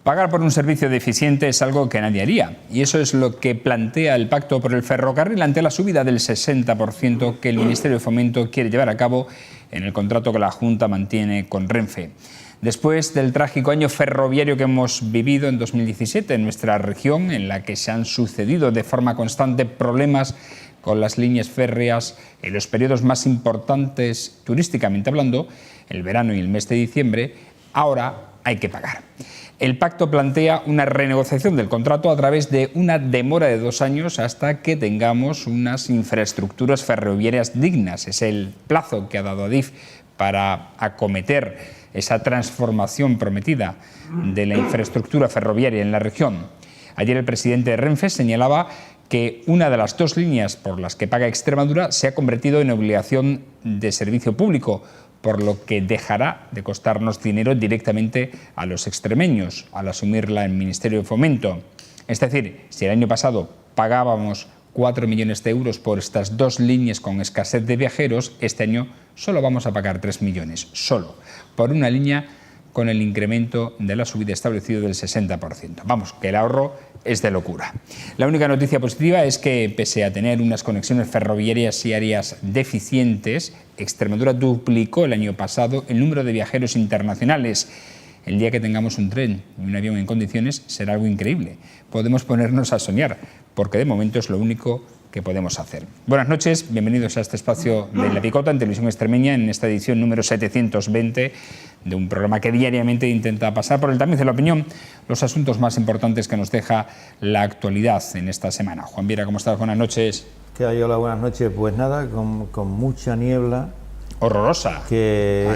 Pagar por un servicio deficiente es algo que nadie haría, y eso es lo que plantea el Pacto por el Ferrocarril ante la subida del 60% que el Ministerio de Fomento quiere llevar a cabo en el contrato que la Junta mantiene con Renfe. Después del trágico año ferroviario que hemos vivido en 2017 en nuestra región, en la que se han sucedido de forma constante problemas con las líneas férreas en los periodos más importantes turísticamente hablando, el verano y el mes de diciembre, ahora hay que pagar. El pacto plantea una renegociación del contrato a través de una demora de 2 años hasta que tengamos unas infraestructuras ferroviarias dignas. Es el plazo que ha dado Adif para acometer esa transformación prometida de la infraestructura ferroviaria en la región. Ayer el presidente de Renfe señalaba que una de las 2 líneas por las que paga Extremadura se ha convertido en obligación de servicio público, por lo que dejará de costarnos dinero directamente a los extremeños al asumirla el Ministerio de Fomento. Es decir, si el año pasado pagábamos 4 millones de euros por estas 2 líneas con escasez de viajeros, este año solo vamos a pagar 3 millones, solo, por una línea con el incremento de la subida establecido del 60%. Vamos, que el ahorro es de locura. La única noticia positiva es que, pese a tener unas conexiones ferroviarias y áreas deficientes, Extremadura duplicó el año pasado el número de viajeros internacionales. El día que tengamos un tren y un avión en condiciones será algo increíble. Podemos ponernos a soñar, porque de momento es lo único que podemos hacer. Buenas noches, bienvenidos a este espacio de La Picota en Televisión Extremeña, en esta edición número 720 de un programa que diariamente intenta pasar por el tamiz de la opinión los asuntos más importantes que nos deja la actualidad en esta semana. Juan Viera, ¿cómo estás? Buenas noches. ¿Qué hay? Hola, buenas noches. Pues nada, con mucha niebla. Horrorosa.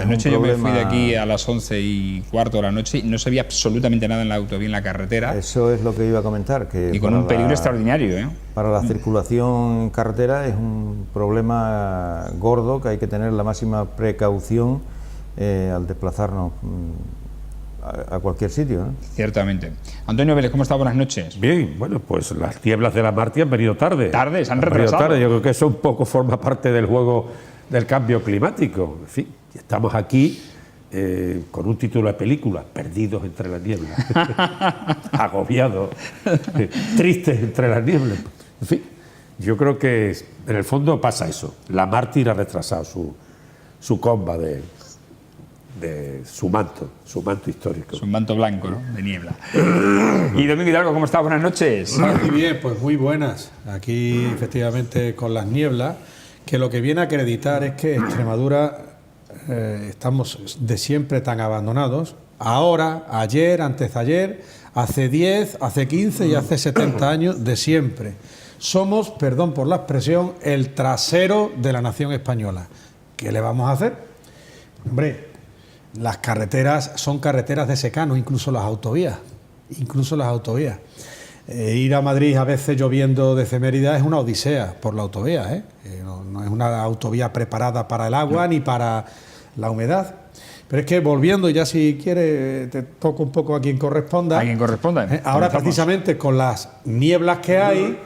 Anoche yo me fui de aquí a las 11:15 de la noche y no se veía absolutamente nada en la autovía, en la carretera. Eso es lo que iba a comentar. Que y con un peligro extraordinario, ¿eh? Para la circulación en carretera es un problema gordo que hay que tener la máxima precaución al desplazarnos a cualquier sitio, ¿no? Ciertamente. Antonio Vélez, ¿cómo está? Buenas noches. Bien, bueno, pues las nieblas de la Marti han venido tarde. Tarde, se han retrasado. Tarde. Yo creo que eso un poco forma parte del juego del cambio climático. En fin, estamos aquí con un título de película, perdidos entre las nieblas, agobiados, tristes entre las nieblas. En fin, yo creo que en el fondo pasa eso. La Mártir ha retrasado su comba de su manto histórico. Su manto blanco, ¿no? De niebla. Y Domingo Hidalgo, ¿cómo está? Buenas noches. Muy bien, pues muy buenas. Aquí, efectivamente, con las nieblas, que lo que viene a acreditar es que Extremadura estamos de siempre tan abandonados. Ahora, ayer, antes de ayer, hace 10, hace 15 y hace 70 años, de siempre. Somos, perdón por la expresión, el trasero de la nación española. ¿Qué le vamos a hacer? Hombre, las carreteras son carreteras de secano, incluso las autovías. Ir a Madrid a veces lloviendo desde Mérida es una odisea por la autovía, ¿eh? No es una autovía preparada para el agua ni para la humedad. Pero es que volviendo, ya si quiere te toco un poco a quien corresponda. A quien corresponda. Ahora precisamente con las nieblas que hay,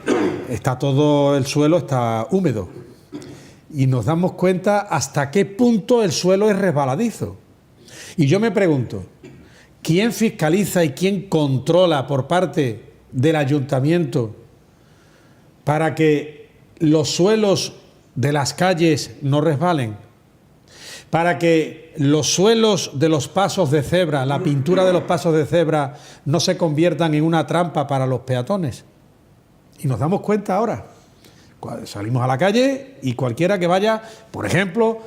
está todo el suelo está húmedo. Y nos damos cuenta hasta qué punto el suelo es resbaladizo. Y yo me pregunto, ¿quién fiscaliza y quién controla por parte del ayuntamiento para que los suelos de las calles no resbalen? Para que los suelos de los pasos de cebra, la pintura de los pasos de cebra, no se conviertan en una trampa para los peatones. Y nos damos cuenta ahora. Salimos a la calle y cualquiera que vaya, por ejemplo,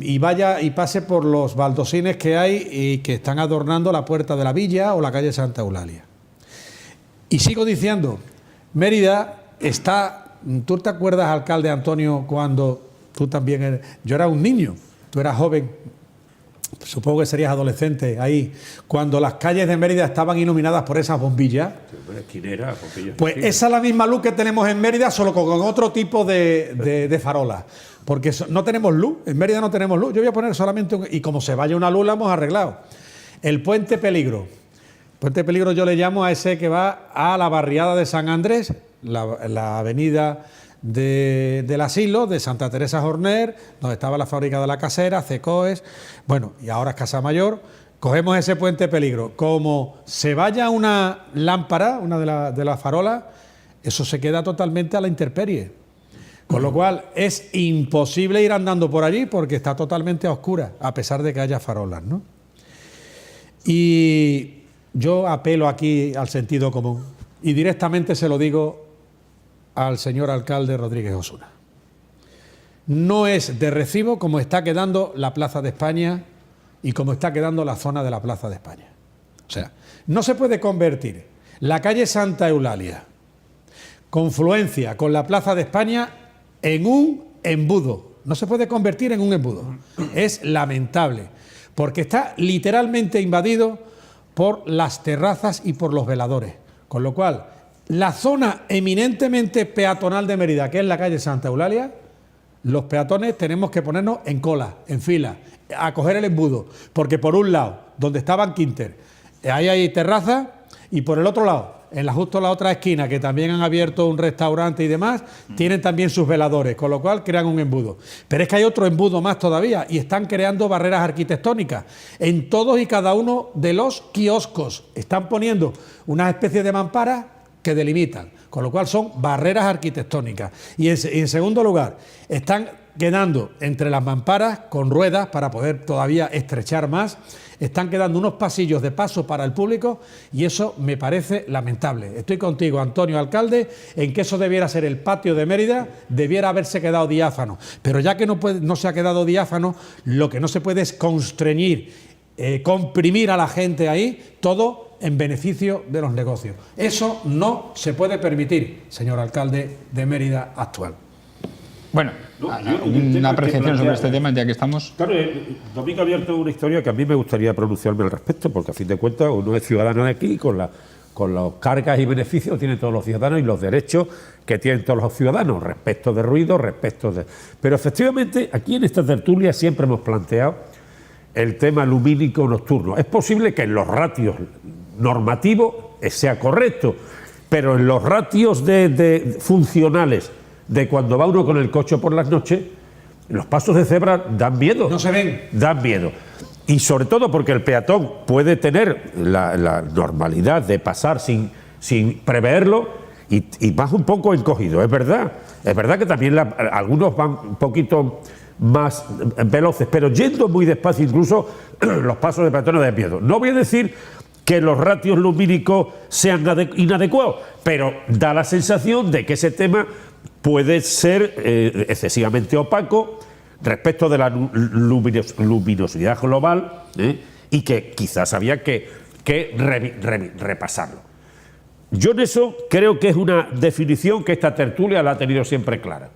y vaya y pase por los baldosines que hay y que están adornando la Puerta de la Villa o la calle Santa Eulalia. Y sigo diciendo, Mérida está... ¿Tú te acuerdas, alcalde Antonio, cuando tú también eres... Yo era un niño, tú eras joven, supongo que serías adolescente ahí, cuando las calles de Mérida estaban iluminadas por esas bombillas. Pues esa es la misma luz que tenemos en Mérida, solo con otro tipo de farolas. Porque no tenemos luz, en Mérida no tenemos luz. Yo voy a poner solamente y como se vaya una luz la hemos arreglado. El Puente Peligro. Puente Peligro yo le llamo a ese que va a la barriada de San Andrés, la avenida del asilo de Santa Teresa Jorner, donde estaba la fábrica de la casera, Cecoes, bueno, y ahora es Casa Mayor, cogemos ese puente peligro, como se vaya una lámpara, una de las farolas, eso se queda totalmente a la intemperie. Con lo cual es imposible ir andando por allí porque está totalmente a oscuras, a pesar de que haya farolas, ¿no? Y yo apelo aquí al sentido común y directamente se lo digo al señor alcalde Rodríguez Osuna. No es de recibo como está quedando la Plaza de España y como está quedando la zona de la Plaza de España. O sea, no se puede convertir la calle Santa Eulalia, confluencia con la Plaza de España, en un embudo. No se puede convertir en un embudo. Es lamentable, porque está literalmente invadido por las terrazas y por los veladores. Con lo cual, la zona eminentemente peatonal de Mérida, que es la calle Santa Eulalia, los peatones tenemos que ponernos en cola, en fila, a coger el embudo, porque por un lado, donde estaban Quinter, ahí hay terraza, y por el otro lado, justo la otra esquina, que también han abierto un restaurante y demás, tienen también sus veladores, con lo cual crean un embudo. Pero es que hay otro embudo más todavía, y están creando barreras arquitectónicas en todos y cada uno de los kioscos. Están poniendo una especie de mamparas que delimitan, con lo cual son barreras arquitectónicas. Y en segundo lugar, están quedando entre las mamparas con ruedas para poder todavía estrechar más, están quedando unos pasillos de paso para el público y eso me parece lamentable. Estoy contigo, Antonio, alcalde, en que eso debiera ser el patio de Mérida, debiera haberse quedado diáfano, pero ya que no se ha quedado diáfano, lo que no se puede es constreñir, comprimir a la gente ahí, todo en beneficio de los negocios. Eso no se puede permitir, señor alcalde de Mérida actual. Bueno, una apreciación sobre este tema, ya que estamos. Claro, Domingo ha abierto una historia que a mí me gustaría pronunciarme al respecto, porque a fin de cuentas uno es ciudadano de aquí, con las cargas y beneficios que tienen todos los ciudadanos y los derechos que tienen todos los ciudadanos, respecto de ruido, respecto de... Pero efectivamente, aquí en esta tertulia siempre hemos planteado el tema lumínico nocturno. Es posible que en los ratios normativos sea correcto, pero en los ratios de funcionales de cuando va uno con el coche por las noches, los pasos de cebra dan miedo. No se ven. Dan miedo. Y sobre todo porque el peatón puede tener la normalidad de pasar sin preverlo y vas un poco encogido, es verdad. Es verdad que también algunos van un poquito más veloces, pero yendo muy despacio, incluso los pasos de peatones dan miedo. No voy a decir que los ratios lumínicos sean inadecuados, pero da la sensación de que ese tema puede ser excesivamente opaco respecto de la luminosidad global, y que quizás había que repasarlo. Yo en eso creo que es una definición que esta tertulia la ha tenido siempre clara.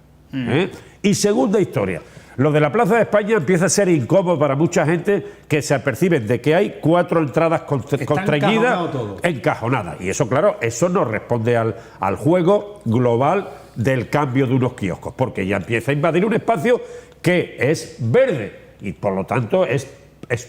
Y segunda historia, lo de la Plaza de España empieza a ser incómodo para mucha gente que se aperciben de que hay 4 entradas constreñidas, encajonadas. Y eso, claro, eso no responde al juego global del cambio de unos kioscos, porque ya empieza a invadir un espacio que es verde y por lo tanto es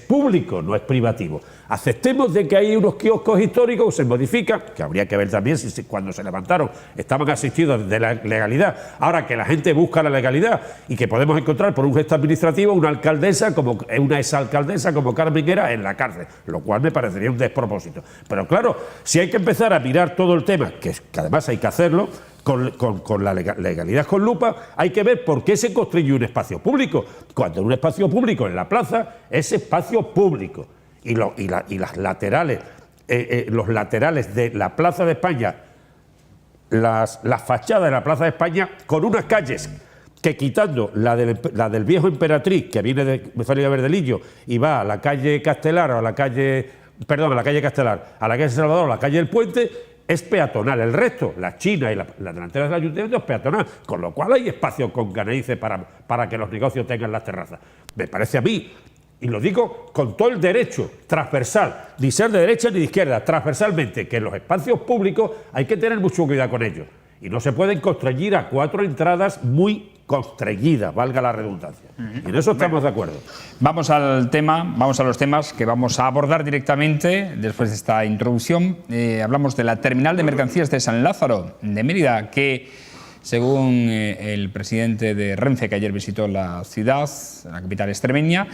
público, no es privativo. Aceptemos de que hay unos kioscos históricos, se modifican, que habría que ver también si cuando se levantaron estaban asistidos de la legalidad. Ahora que la gente busca la legalidad y que podemos encontrar por un gesto administrativo una alcaldesa, como una exalcaldesa como Carmen Guerra en la cárcel, lo cual me parecería un despropósito. Pero claro, si hay que empezar a mirar todo el tema, que además hay que hacerlo, con la legalidad con lupa, hay que ver por qué se construye un espacio público. Cuando un espacio público en la plaza es espacio público y las laterales, los laterales de la Plaza de España, las fachadas de la Plaza de España, con unas calles que quitando la del viejo Emperatriz, que viene de Félix Verdelillo y va a la calle Castelar, a la calle Castelar, a la calle Salvador, a la calle del Puente, es peatonal. El resto, la China y la delantera del ayuntamiento, es peatonal, con lo cual hay espacio con ganadices para que los negocios tengan las terrazas. Me parece a mí, y lo digo con todo el derecho transversal, ni ser de derecha ni de izquierda, transversalmente, que en los espacios públicos hay que tener mucho cuidado con ellos. Y no se pueden constreñir a 4 entradas muy constreñidas, valga la redundancia. Y en eso estamos de acuerdo. Vamos al tema, vamos a los temas que vamos a abordar directamente después de esta introducción. Hablamos de la terminal de mercancías de San Lázaro, de Mérida, que según el presidente de Renfe, que ayer visitó la ciudad, la capital extremeña,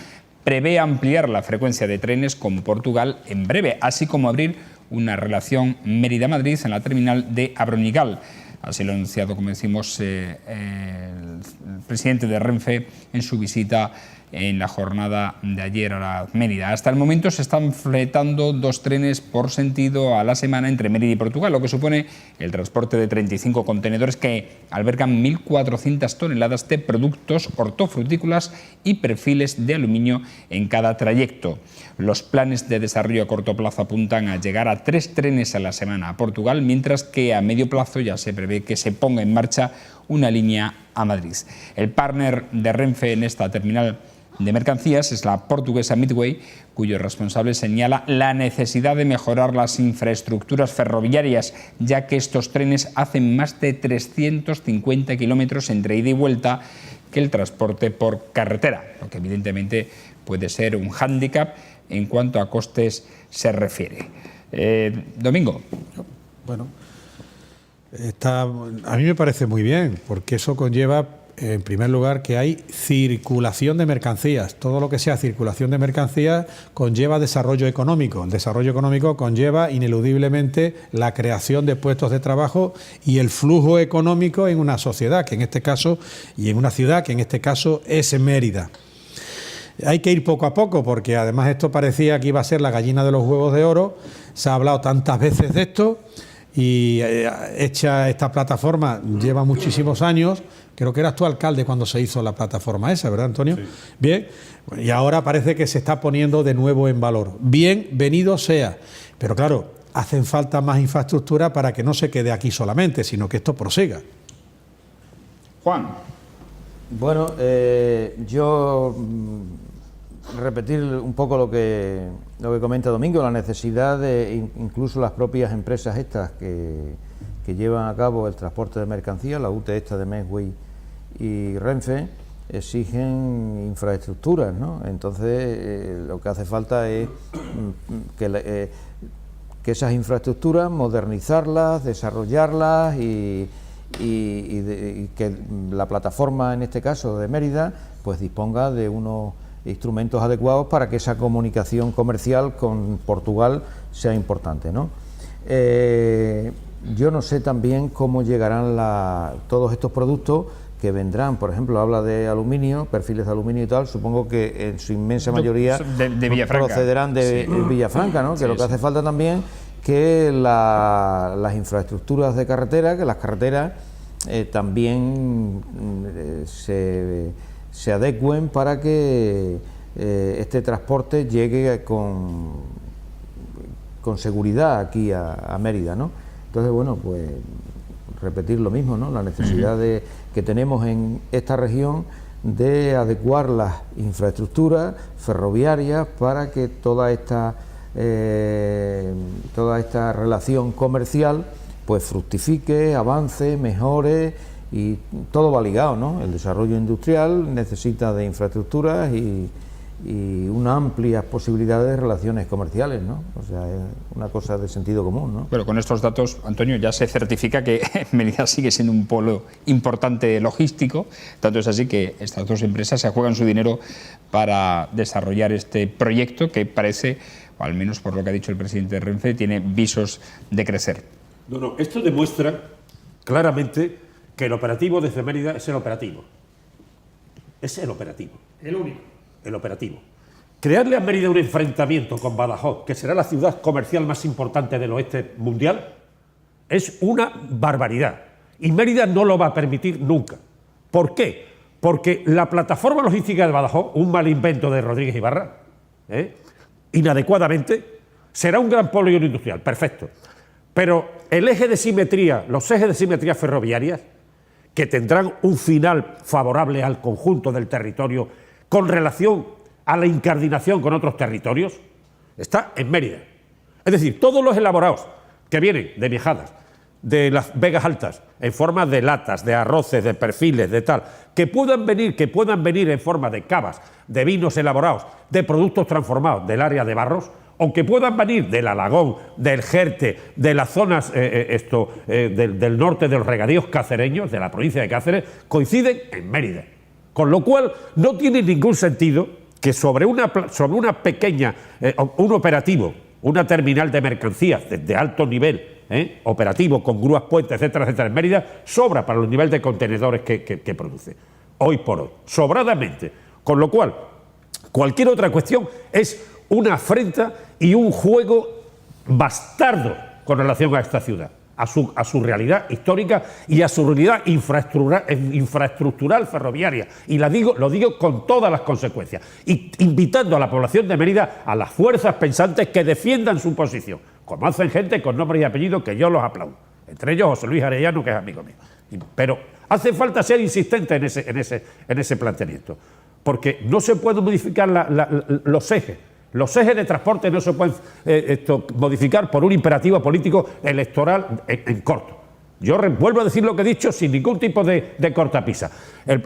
prevé ampliar la frecuencia de trenes con Portugal en breve, así como abrir una relación Mérida-Madrid en la terminal de Abronigal. Así lo ha anunciado, como decimos, el presidente de Renfe en su visita en la jornada de ayer a la Mérida. Hasta el momento se están fletando 2 trenes por sentido a la semana entre Mérida y Portugal, lo que supone el transporte de 35 contenedores que albergan 1.400 toneladas de productos hortofrutícolas y perfiles de aluminio en cada trayecto. Los planes de desarrollo a corto plazo apuntan a llegar a 3 trenes a la semana a Portugal, mientras que a medio plazo ya se prevé que se ponga en marcha una línea a Madrid. El partner de Renfe en esta terminal de mercancías es la portuguesa Midway, cuyo responsable señala la necesidad de mejorar las infraestructuras ferroviarias, ya que estos trenes hacen más de 350 kilómetros entre ida y vuelta que el transporte por carretera, lo que evidentemente puede ser un hándicap en cuanto a costes se refiere. Domingo. Bueno, a mí me parece muy bien, porque eso conlleva, en primer lugar, que hay circulación de mercancías. Todo lo que sea circulación de mercancías conlleva desarrollo económico. El desarrollo económico conlleva ineludiblemente la creación de puestos de trabajo y el flujo económico en una sociedad, que en este caso, y en una ciudad, que en este caso es Mérida. Hay que ir poco a poco, porque además esto parecía que iba a ser la gallina de los huevos de oro. Se ha hablado tantas veces de esto y hecha esta plataforma lleva muchísimos años. Creo que eras tú alcalde cuando se hizo la plataforma esa, ¿verdad, Antonio? Sí. Bien, y ahora parece que se está poniendo de nuevo en valor. Bienvenido sea, pero claro, hacen falta más infraestructura para que no se quede aquí solamente, sino que esto prosiga. Juan. Bueno, yo repetir un poco lo que comenta Domingo, la necesidad de incluso las propias empresas estas que llevan a cabo el transporte de mercancías, la UTE esta de Medway y Renfe, exigen infraestructuras, ¿no? Entonces lo que hace falta es que esas infraestructuras, modernizarlas, desarrollarlas y que la plataforma, en este caso de Mérida, pues disponga de unos instrumentos adecuados para que esa comunicación comercial con Portugal sea importante, ¿no? Yo no sé también cómo llegarán todos estos productos que vendrán. Por ejemplo, habla de aluminio, perfiles de aluminio y tal, supongo que en su inmensa mayoría de Villafranca. Procederán de Villafranca, ¿no? Que sí, lo que hace falta también que las infraestructuras de carretera, que las carreteras también se adecúen para que este transporte llegue con seguridad aquí a Mérida, ¿no? Entonces, bueno, pues repetir lo mismo, ¿no? La necesidad que tenemos en esta región de adecuar las infraestructuras ferroviarias para que toda esta relación comercial pues fructifique, avance, mejore, y todo va ligado, ¿no? El desarrollo industrial necesita de infraestructuras y una amplia posibilidad de relaciones comerciales, ¿no? O sea, es una cosa de sentido común, ¿no? Pero con estos datos, Antonio, ya se certifica que Mérida sigue siendo un polo importante logístico, tanto es así que estas dos empresas se juegan su dinero para desarrollar este proyecto que parece, o al menos por lo que ha dicho el presidente de Renfe, tiene visos de crecer. No, esto demuestra claramente que el operativo desde Mérida es el operativo. Es el operativo. El único. El operativo. Crearle a Mérida un enfrentamiento con Badajoz, que será la ciudad comercial más importante del oeste mundial, es una barbaridad. Y Mérida no lo va a permitir nunca. ¿Por qué? Porque la plataforma logística de Badajoz, un mal invento de Rodríguez Ibarra, inadecuadamente, será un gran polo industrial, perfecto. Pero el eje de simetría, los ejes de simetría ferroviarias, que tendrán un final favorable al conjunto del territorio con relación a la incardinación con otros territorios, está en Mérida. Es decir, todos los elaborados que vienen de Mijadas, de las Vegas Altas, en forma de latas, de arroces, de perfiles, de tal, que puedan venir en forma de cavas, de vinos elaborados, de productos transformados del área de Barros, o que puedan venir del Alagón, del Jerte, de las zonas del norte de los regadíos cacereños, de la provincia de Cáceres, coinciden en Mérida. Con lo cual, no tiene ningún sentido que sobre una pequeña, un operativo, una terminal de mercancías de alto nivel, operativo, con grúas, puentes, etcétera, etcétera, en Mérida, sobra para los niveles de contenedores que produce, hoy por hoy, sobradamente. Con lo cual, cualquier otra cuestión es una afrenta y un juego bastardo con relación a esta ciudad, a su realidad histórica y a su realidad infraestructural ferroviaria. Y lo digo con todas las consecuencias. Y invitando a la población de Mérida, a las fuerzas pensantes que defiendan su posición, como hacen gente con nombres y apellidos que yo los aplaudo. Entre ellos José Luis Arellano, que es amigo mío. Pero hace falta ser insistente en ese planteamiento, porque no se pueden modificar los ejes. Los ejes de transporte no se pueden modificar por un imperativo político electoral en corto. Yo vuelvo a decir lo que he dicho sin ningún tipo de cortapisa.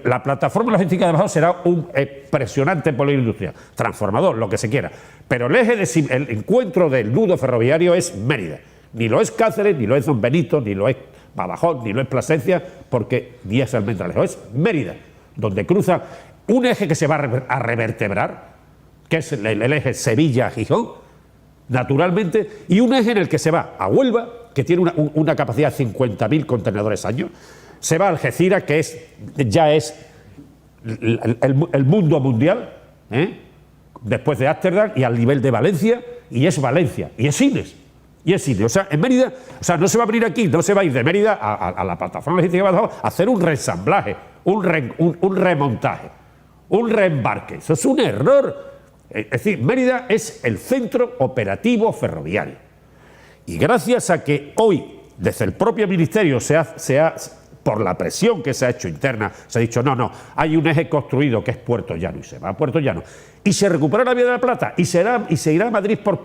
La plataforma logística de Badajoz será un impresionante polígono industrial, transformador, lo que se quiera. Pero el encuentro del nudo ferroviario es Mérida. Ni lo es Cáceres, ni lo es Don Benito, ni lo es Badajoz, ni lo es Plasencia, porque ni es Almendralejo, es Mérida, donde cruza un eje que se va a revertebrar, que es el eje Sevilla-Gijón, naturalmente, y un eje en el que se va a Huelva, que tiene una capacidad de 50.000 contenedores año, se va a Algeciras, que ya es el mundo mundial, después de Ámsterdam, y al nivel de Valencia, y es Valencia, y es Sines. O sea, en Mérida, no se va a venir aquí, no se va a ir de Mérida a la plataforma logística de Badajoz a hacer un reensamblaje, un remontaje, un reembarque. Eso es un error. Es decir, Mérida es el centro operativo ferroviario. Y gracias a que hoy, desde el propio Ministerio, por la presión que se ha hecho interna, se ha dicho, no, hay un eje construido que es Puerto Llano, y se va a Puerto Llano. Y se recupera la Vía de la Plata, y se irá a Madrid por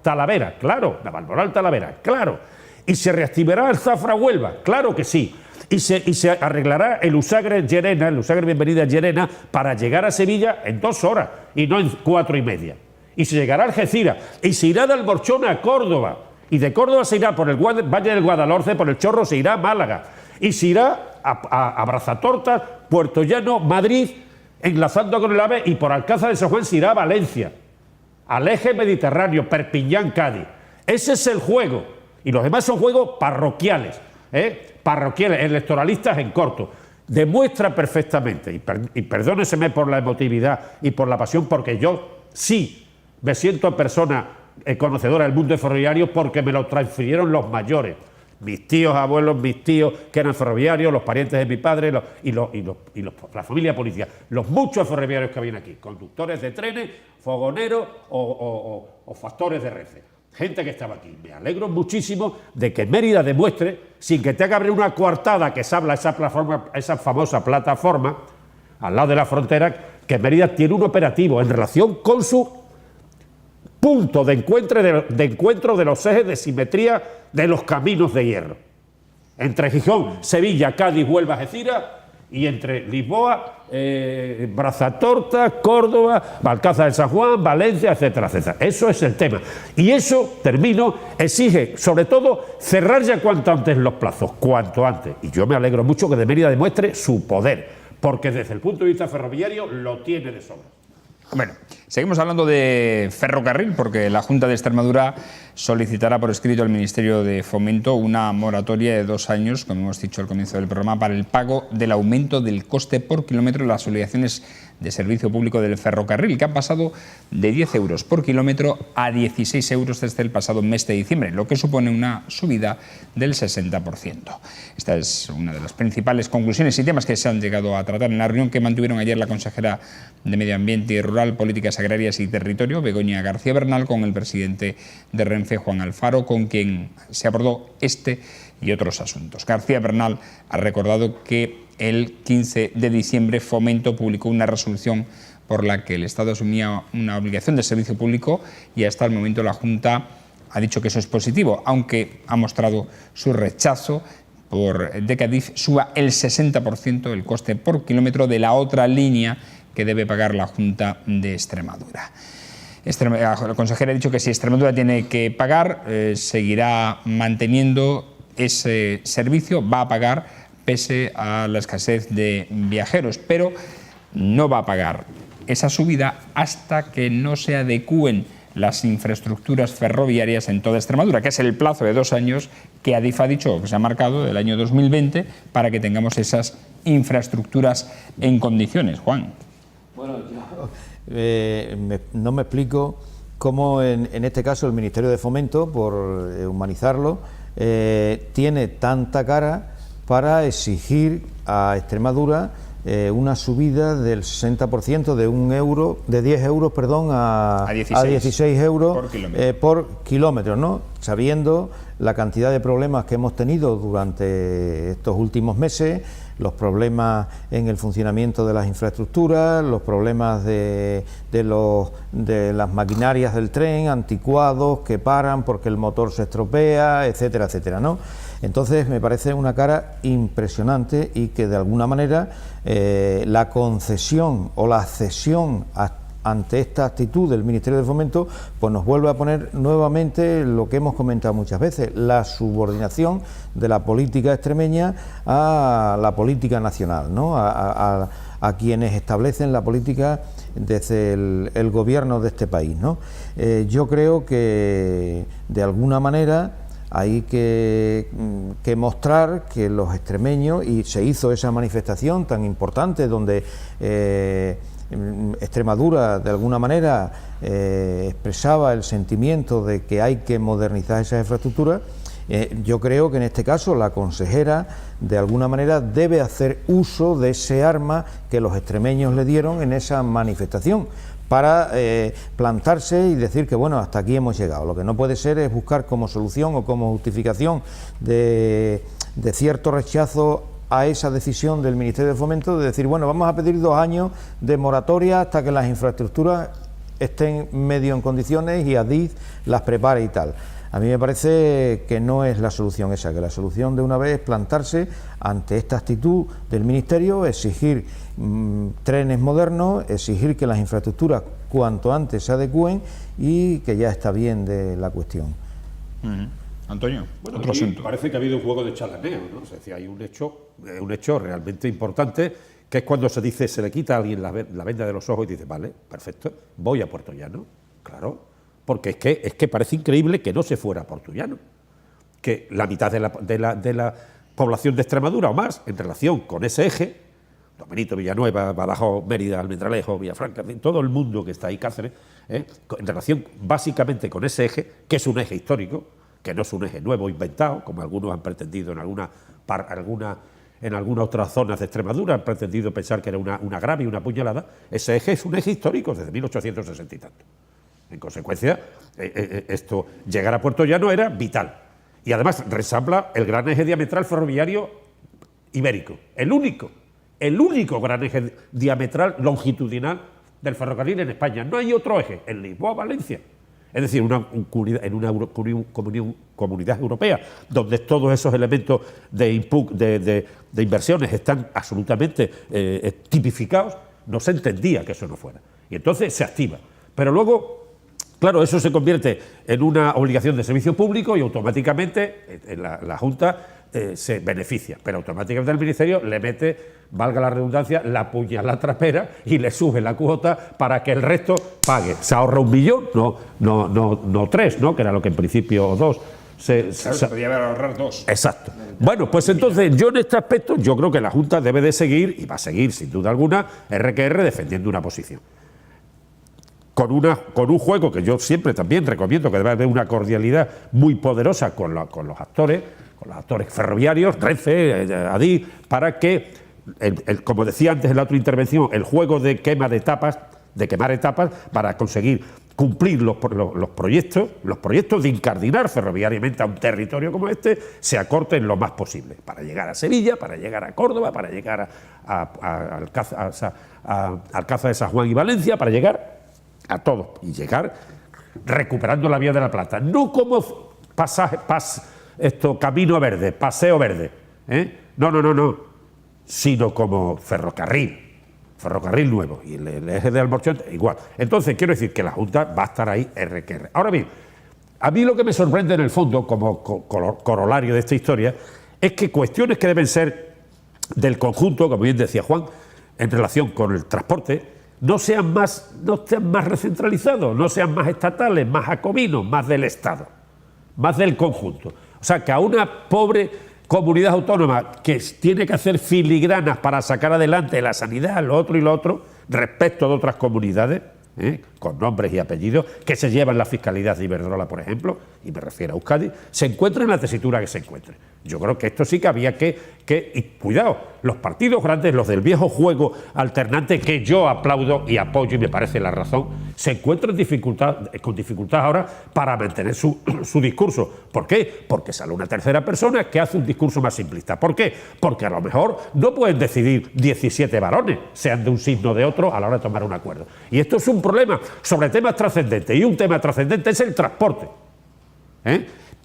Talavera, claro, Navalmoral Talavera, claro. Y se reactivará el Zafra Huelva, claro que sí. Y se arreglará el Usagre Bienvenida Llerena para llegar a Sevilla en 2 horas y no en 4 y media. Y se llegará a Algeciras y se irá de Alborchón a Córdoba. Y de Córdoba se irá por el Valle del Guadalhorce, por el Chorro se irá a Málaga. Y se irá a Brazatortas, Puerto Llano, Madrid, enlazando con el AVE, y por Alcázar de San Juan se irá a Valencia, al eje mediterráneo, Perpiñán, Cádiz. Ese es el juego. Y los demás son juegos parroquiales, parroquiales, electoralistas en corto. Demuestra perfectamente, y perdóneseme por la emotividad y por la pasión, porque yo sí me siento persona conocedora del mundo ferroviario, porque me lo transfirieron los mayores, mis tíos, abuelos, mis tíos que eran ferroviarios, los parientes de mi padre la familia política, los muchos ferroviarios que habían aquí, conductores de trenes, fogoneros o factores de renfe. Gente que estaba aquí. Me alegro muchísimo de que Mérida demuestre, sin que tenga que abrir una coartada que se habla esa famosa plataforma, al lado de la frontera, que Mérida tiene un operativo en relación con su punto de encuentro de los ejes de simetría de los caminos de hierro. Entre Gijón, Sevilla, Cádiz, Huelva, Algeciras, y entre Lisboa, Brazatorta, Córdoba, Alcázar de San Juan, Valencia, etcétera, etcétera. Eso es el tema. Y eso, termino, exige, sobre todo, cerrar ya cuanto antes los plazos, cuanto antes. Y yo me alegro mucho que de Mérida demuestre su poder, porque desde el punto de vista ferroviario lo tiene de sobra. Bueno, seguimos hablando de ferrocarril, porque la Junta de Extremadura solicitará por escrito al Ministerio de Fomento una moratoria de 2 años, como hemos dicho al comienzo del programa, para el pago del aumento del coste por kilómetro de las obligaciones de servicio público del ferrocarril, que han pasado de 10 euros por kilómetro a 16 euros desde el pasado mes de diciembre, lo que supone una subida del 60%. Esta es una de las principales conclusiones y temas que se han llegado a tratar en la reunión que mantuvieron ayer la consejera de Medio Ambiente y Rural, Políticas Agrarias y Territorio, Begoña García Bernal, con el presidente de Renfe, Juan Alfaro, con quien se abordó este y otros asuntos. García Bernal ha recordado que el 15 de diciembre Fomento publicó una resolución por la que el Estado asumía una obligación de servicio público, y hasta el momento la Junta ha dicho que eso es positivo, aunque ha mostrado su rechazo de que Adif suba el 60% el coste por kilómetro de la otra línea que debe pagar la Junta de Extremadura. La consejera ha dicho que si Extremadura tiene que pagar, seguirá manteniendo ese servicio, va a pagar pese a la escasez de viajeros, pero no va a pagar esa subida hasta que no se adecúen las infraestructuras ferroviarias en toda Extremadura, que es el plazo de 2 años que Adif ha dicho, que se ha marcado del año 2020, para que tengamos esas infraestructuras en condiciones. Juan. Bueno, yo no me explico cómo en este caso el Ministerio de Fomento, por humanizarlo, tiene tanta cara para exigir a Extremadura una subida del 60% de 10 euros, perdón, a 16 euros por kilómetro, ¿no? Sabiendo la cantidad de problemas que hemos tenido durante estos últimos meses, los problemas en el funcionamiento de las infraestructuras, los problemas de las maquinarias del tren, anticuados que paran porque el motor se estropea, etcétera, etcétera, ¿no? Entonces me parece una cara impresionante y que de alguna manera la concesión o la cesión ante esta actitud del Ministerio de Fomento pues nos vuelve a poner nuevamente lo que hemos comentado muchas veces, la subordinación de la política extremeña a la política nacional, ¿no? a quienes establecen la política desde el gobierno de este país, ¿no? Yo creo que de alguna manera hay que mostrar que los extremeños, y se hizo esa manifestación tan importante donde Extremadura de alguna manera expresaba el sentimiento de que hay que modernizar esas infraestructuras. Yo creo que en este caso la consejera de alguna manera debe hacer uso de ese arma que los extremeños le dieron en esa manifestación, para plantarse y decir que bueno, hasta aquí hemos llegado. Lo que no puede ser es buscar como solución o como justificación de cierto rechazo a esa decisión del Ministerio de Fomento de decir, bueno, vamos a pedir 2 años de moratoria hasta que las infraestructuras estén medio en condiciones y Adif las prepare y tal. A mí me parece que no es la solución esa, que la solución de una vez es plantarse ante esta actitud del Ministerio, exigir trenes modernos, exigir que las infraestructuras cuanto antes se adecúen y que ya está bien de la cuestión. Antonio, bueno, otro asunto. Parece que ha habido un juego de chalaneo, ¿no? Es decir, hay un hecho realmente importante, que es cuando se dice, se le quita a alguien la venda de los ojos y dice, vale, perfecto, voy a Puerto Llano, claro. Porque es que parece increíble que no se fuera a Puerto Llano, que la mitad de la población de Extremadura o más, en relación con ese eje, Benito, Villanueva, Badajoz, Mérida, Almendralejo, Villafranca, en fin, todo el mundo que está ahí, Cáceres, en relación básicamente con ese eje, que es un eje histórico, que no es un eje nuevo inventado, como algunos han pretendido en algunas otras zonas de Extremadura, han pretendido pensar que era una grave y una puñalada. Ese eje es un eje histórico desde 1860 y tanto. En consecuencia, llegar a Puerto Llano era vital. Y además resambla el gran eje diametral ferroviario ibérico. El único gran eje diametral longitudinal del ferrocarril en España. No hay otro eje, en Lisboa-Valencia. Es decir, en una comunidad europea donde todos esos elementos de inversiones están absolutamente tipificados, no se entendía que eso no fuera. Y entonces se activa. Pero luego, claro, eso se convierte en una obligación de servicio público y automáticamente la Junta se beneficia, pero automáticamente el Ministerio le mete, valga la redundancia, la puñalada trapera y le sube la cuota para que el resto pague. Se ahorra 1 millón, no 3, ¿no? Que era lo que en principio, o 2. Se podía ahorrar 2. Exacto. Bueno, pues entonces yo en este aspecto yo creo que la Junta debe de seguir, y va a seguir sin duda alguna, RQR defendiendo una posición. Con un juego que yo siempre también recomiendo, que debe haber una cordialidad muy poderosa con los actores ferroviarios, Renfe, Adif, para que, como decía antes en la otra intervención, el juego de quemar etapas, para conseguir cumplir los proyectos de incardinar ferroviariamente a un territorio como este, se acorten lo más posible, para llegar a Sevilla, para llegar a Córdoba, para llegar a Alcázar de San Juan y Valencia, para llegar a todos y llegar recuperando la Vía de la Plata, no como camino verde, paseo verde, no, sino como ferrocarril nuevo, y el eje de Almorchón igual. Entonces quiero decir que la Junta va a estar ahí RQR. Ahora bien, a mí lo que me sorprende en el fondo, como corolario de esta historia, es que cuestiones que deben ser del conjunto, como bien decía Juan, en relación con el transporte, no sean más recentralizados, no sean más estatales, más jacobinos, más del Estado, más del conjunto. O sea, que a una pobre comunidad autónoma que tiene que hacer filigranas para sacar adelante la sanidad, lo otro y lo otro, respecto de otras comunidades, con nombres y apellidos, que se llevan la fiscalidad de Iberdrola, por ejemplo, y me refiero a Euskadi, se encuentra en la tesitura que se encuentre. Yo creo que esto sí que había y cuidado, los partidos grandes, los del viejo juego alternante, que yo aplaudo y apoyo y me parece la razón, se encuentran con dificultad ahora para mantener su discurso. ¿Por qué? Porque sale una tercera persona que hace un discurso más simplista. ¿Por qué? Porque a lo mejor no pueden decidir 17 varones, sean de un signo o de otro, a la hora de tomar un acuerdo. Y esto es un problema sobre temas trascendentes, y un tema trascendente es el transporte.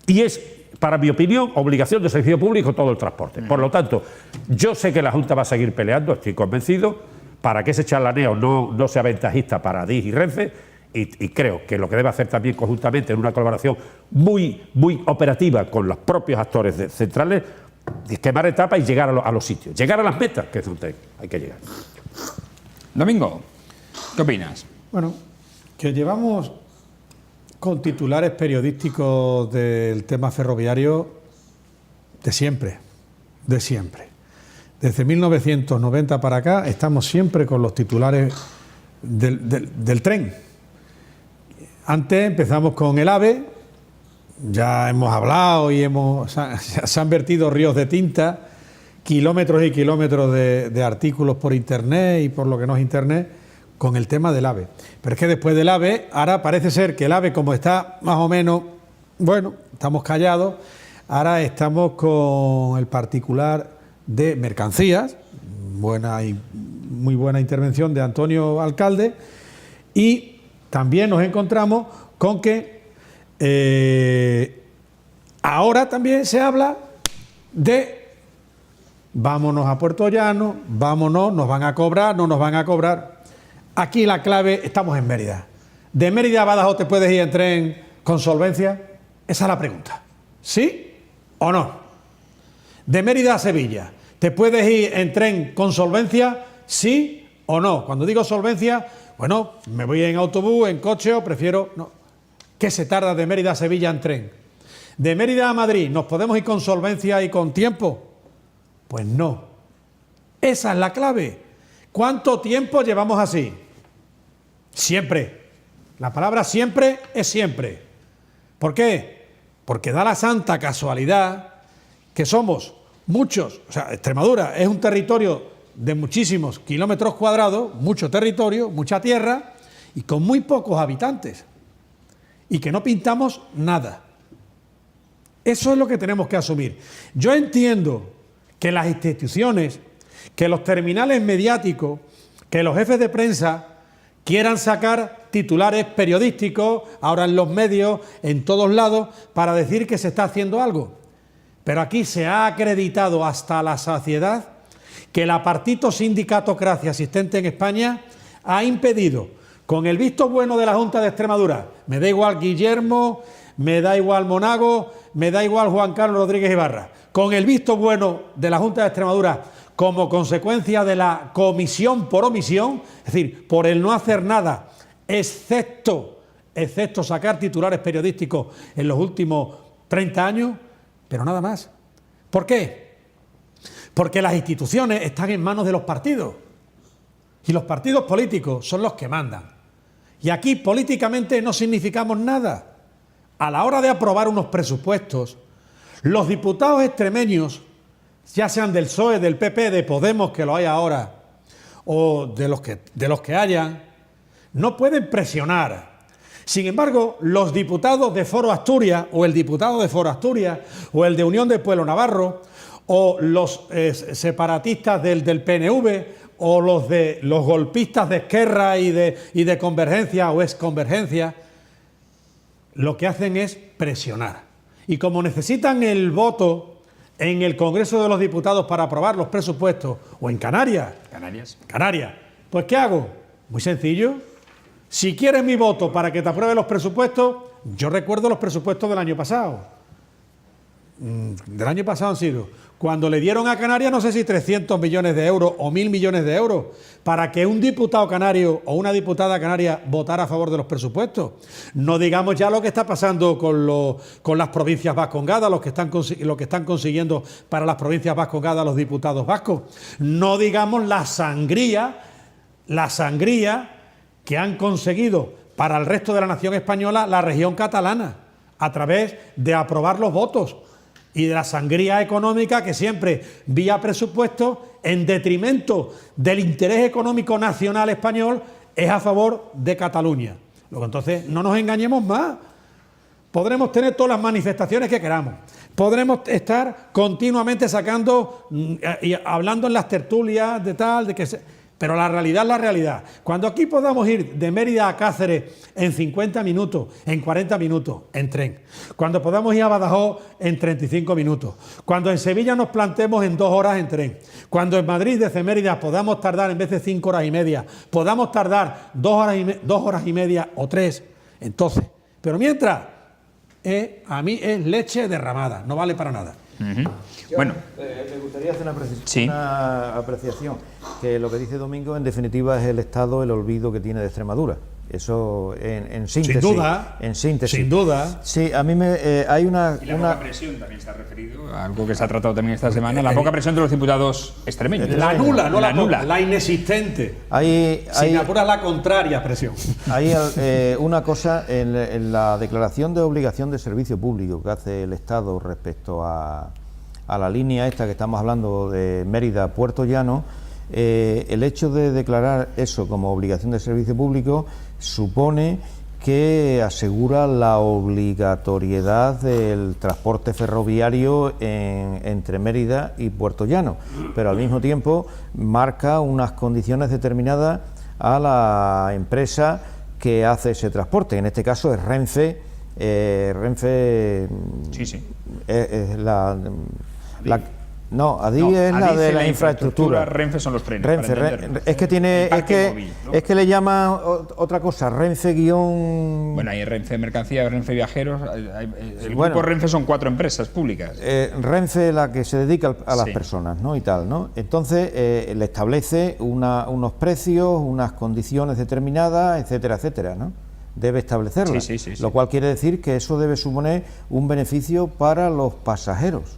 Y es, para mi opinión, obligación de servicio público todo el transporte. Por lo tanto, yo sé que la Junta va a seguir peleando, estoy convencido, para que ese charlaneo no sea ventajista para DIF y Renfe, y creo que lo que debe hacer también conjuntamente en una colaboración muy operativa con los propios actores centrales, es quemar etapas y llegar a los sitios, llegar a las metas, que es donde hay que llegar. Domingo, ¿qué opinas? Bueno, que llevamos con titulares periodísticos del tema ferroviario de siempre. Desde 1990 para acá estamos siempre con los titulares del tren. Antes empezamos con el AVE, ya hemos hablado y se han vertido ríos de tinta, kilómetros y kilómetros de artículos por internet y por lo que no es internet, con el tema del AVE. Pero es que después del AVE, ahora parece ser que el AVE, como está más o menos, bueno, estamos callados, ahora estamos con el particular de mercancías, muy buena intervención de Antonio Alcalde, y también nos encontramos con que ahora también se habla de vámonos a Puerto Llano, vámonos, nos van a cobrar, no nos van a cobrar. Aquí la clave, estamos en Mérida. ¿De Mérida a Badajoz te puedes ir en tren con solvencia? Esa es la pregunta. ¿Sí o no? ¿De Mérida a Sevilla te puedes ir en tren con solvencia? ¿Sí o no? Cuando digo solvencia, bueno, me voy en autobús, en coche o prefiero... No. ¿Qué se tarda de Mérida a Sevilla en tren? ¿De Mérida a Madrid nos podemos ir con solvencia y con tiempo? Pues no. Esa es la clave. ¿Cuánto tiempo llevamos así? Siempre. La palabra siempre es siempre. ¿Por qué? Porque da la santa casualidad que somos muchos, o sea, Extremadura es un territorio de muchísimos kilómetros cuadrados, mucho territorio, mucha tierra y con muy pocos habitantes. Y que no pintamos nada. Eso es lo que tenemos que asumir. Yo entiendo que las instituciones, que los terminales mediáticos, que los jefes de prensa quieran sacar titulares periodísticos, ahora en los medios, en todos lados, para decir que se está haciendo algo. Pero aquí se ha acreditado hasta la saciedad que el apartito sindicatocracia existente en España ha impedido, con el visto bueno de la Junta de Extremadura, me da igual Guillermo, me da igual Monago, me da igual Juan Carlos Rodríguez Ibarra, con el visto bueno de la Junta de Extremadura, como consecuencia de la comisión por omisión, es decir, por el no hacer nada, excepto sacar titulares periodísticos en los últimos 30 años, pero nada más. ¿Por qué? Porque las instituciones están en manos de los partidos y los partidos políticos son los que mandan. Y aquí políticamente no significamos nada. A la hora de aprobar unos presupuestos, los diputados extremeños, ya sean del PSOE, del PP, de Podemos, que lo hay ahora, o de los que hayan, no pueden presionar. Sin embargo, los diputados de Foro Asturias, o el diputado de Foro Asturias, o el de Unión del Pueblo Navarro, o los separatistas del PNV, o los golpistas de Esquerra y de Convergencia o Exconvergencia, lo que hacen es presionar. Y como necesitan el voto en el Congreso de los Diputados para aprobar los presupuestos, o en Canarias, pues ¿qué hago? Muy sencillo. Si quieres mi voto para que te apruebe los presupuestos, yo recuerdo los presupuestos del año pasado. del año pasado han sido, cuando le dieron a Canarias no sé si 300 millones de euros o 1.000 millones de euros para que un diputado canario o una diputada canaria votara a favor de los presupuestos. No digamos ya lo que está pasando con las provincias vascongadas, lo que están consiguiendo para las provincias vascongadas los diputados vascos. No digamos la sangría que han conseguido para el resto de la nación española la región catalana, a través de aprobar los votos y de la sangría económica que siempre, vía presupuesto, en detrimento del interés económico nacional español, es a favor de Cataluña. Luego, entonces, no nos engañemos más. Podremos tener todas las manifestaciones que queramos. Podremos estar continuamente sacando y hablando en las tertulias de tal, de que pero la realidad es la realidad. Cuando aquí podamos ir de Mérida a Cáceres en 50 minutos, en 40 minutos, en tren. Cuando podamos ir a Badajoz en 35 minutos. Cuando en Sevilla nos plantemos en 2 horas en tren. Cuando en Madrid desde Mérida podamos tardar, en vez de 5 horas y media, podamos tardar 2 horas y media o 3. Entonces, pero mientras, a mí es leche derramada, no vale para nada. Bueno, me gustaría hacer una apreciación, que lo que dice Domingo en definitiva es el estado, el olvido que tiene de Extremadura. Eso en síntesis. Sin duda. Sí, a mí hay una... Y la poca presión también se ha referido, a algo que se ha tratado también esta semana, la poca presión de los diputados extremeños. La nula, no la nula, la inexistente. Sin apurar la contraria presión. Hay una cosa en la declaración de obligación de servicio público que hace el Estado respecto a la línea esta que estamos hablando de Mérida-Puerto Llano. El hecho de declarar eso como obligación de servicio público supone que asegura la obligatoriedad del transporte ferroviario entre Mérida y Puerto Llano, pero al mismo tiempo marca unas condiciones determinadas a la empresa que hace ese transporte. En este caso es Renfe. Adif es la de la infraestructura. Renfe son los trenes. Es que le llaman otra cosa, Renfe guión... Bueno, hay Renfe Mercancía, Renfe Viajeros. El grupo Renfe son 4 empresas públicas. Renfe, la que se dedica a las personas, ¿no? Y tal, ¿no? Entonces le establece unos precios, unas condiciones determinadas, etcétera, etcétera, ¿no? Debe establecerlas, lo cual quiere decir que eso debe suponer un beneficio para los pasajeros,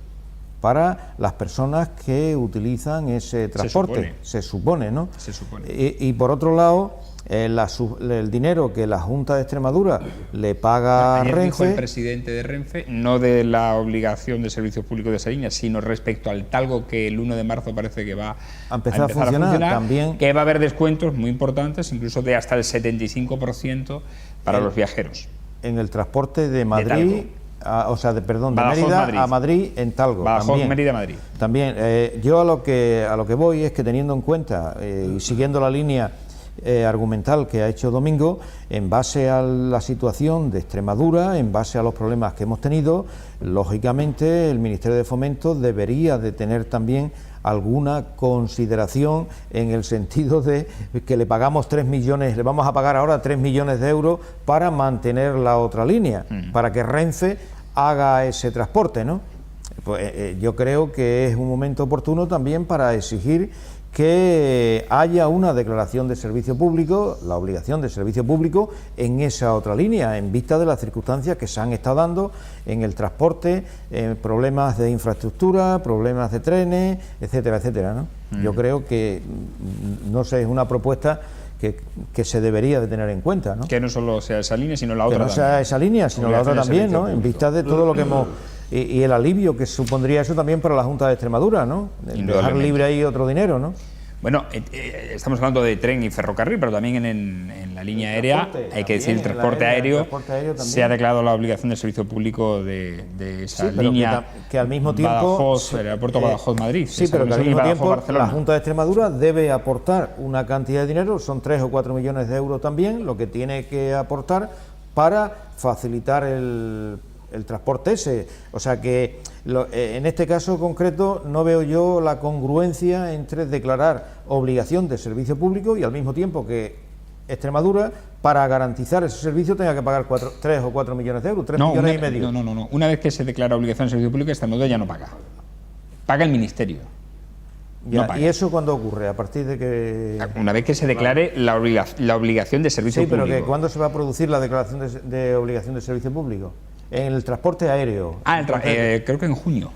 para las personas que utilizan ese transporte, se supone, ¿no? Se supone. Y por otro lado, el dinero que la Junta de Extremadura le paga a Renfe... Dijo el presidente de Renfe, no de la obligación de servicios públicos de esa línea, sino respecto al talgo que el 1 de marzo parece que va a empezar a funcionar también, que va a haber descuentos muy importantes, incluso de hasta el 75% para los viajeros. En el transporte de Madrid... de Mérida a Madrid en talgo. Badajoz, Mérida, Madrid. También, yo a lo que voy es que, teniendo en cuenta y siguiendo la línea argumental que ha hecho Domingo, en base a la situación de Extremadura, en base a los problemas que hemos tenido, lógicamente el Ministerio de Fomento debería de tener también alguna consideración en el sentido de que le pagamos 3 millones, le vamos a pagar ahora 3 millones de euros para mantener la otra línea, para que Renfe haga ese transporte, ¿no? Pues yo creo que es un momento oportuno también para exigir que haya una declaración de servicio público, la obligación de servicio público en esa otra línea, en vista de las circunstancias que se han estado dando en el transporte, problemas de infraestructura, problemas de trenes, etcétera, etcétera, ¿no? Yo creo que, no sé, es una propuesta que se debería de tener en cuenta, ¿no? Que no solo sea esa línea, sino la otra también. Que no sea esa línea, sino la otra también, ¿no? En vista de todo lo que hemos... Y el alivio que supondría eso también para la Junta de Extremadura, ¿no? Dejar libre ahí otro dinero, ¿no? Bueno, estamos hablando de tren y ferrocarril, pero también en la línea aérea, hay que decir, el transporte aéreo se ha declarado la obligación de servicio público de esa línea, que al mismo tiempo, Badajoz, el aeropuerto Badajoz-Madrid. Sí, pero que al mismo tiempo la Junta de Extremadura debe aportar una cantidad de dinero, son 3 o 4 millones de euros también, lo que tiene que aportar para facilitar el transporte ese. O sea que en este caso concreto no veo yo la congruencia entre declarar obligación de servicio público y al mismo tiempo que Extremadura para garantizar ese servicio tenga que pagar 3 o 4 millones de euros, 3 millones y medio. No. Una vez que se declara obligación de servicio público, Extremadura ya no paga. Paga el Ministerio. Ya, No paga. ¿y eso cuándo ocurre? ¿A partir de que...? Una vez que se declare la obligación de servicio Sí, pero público. ¿cuándo se va a producir la declaración de obligación de servicio público? En el transporte aéreo. Creo que en junio.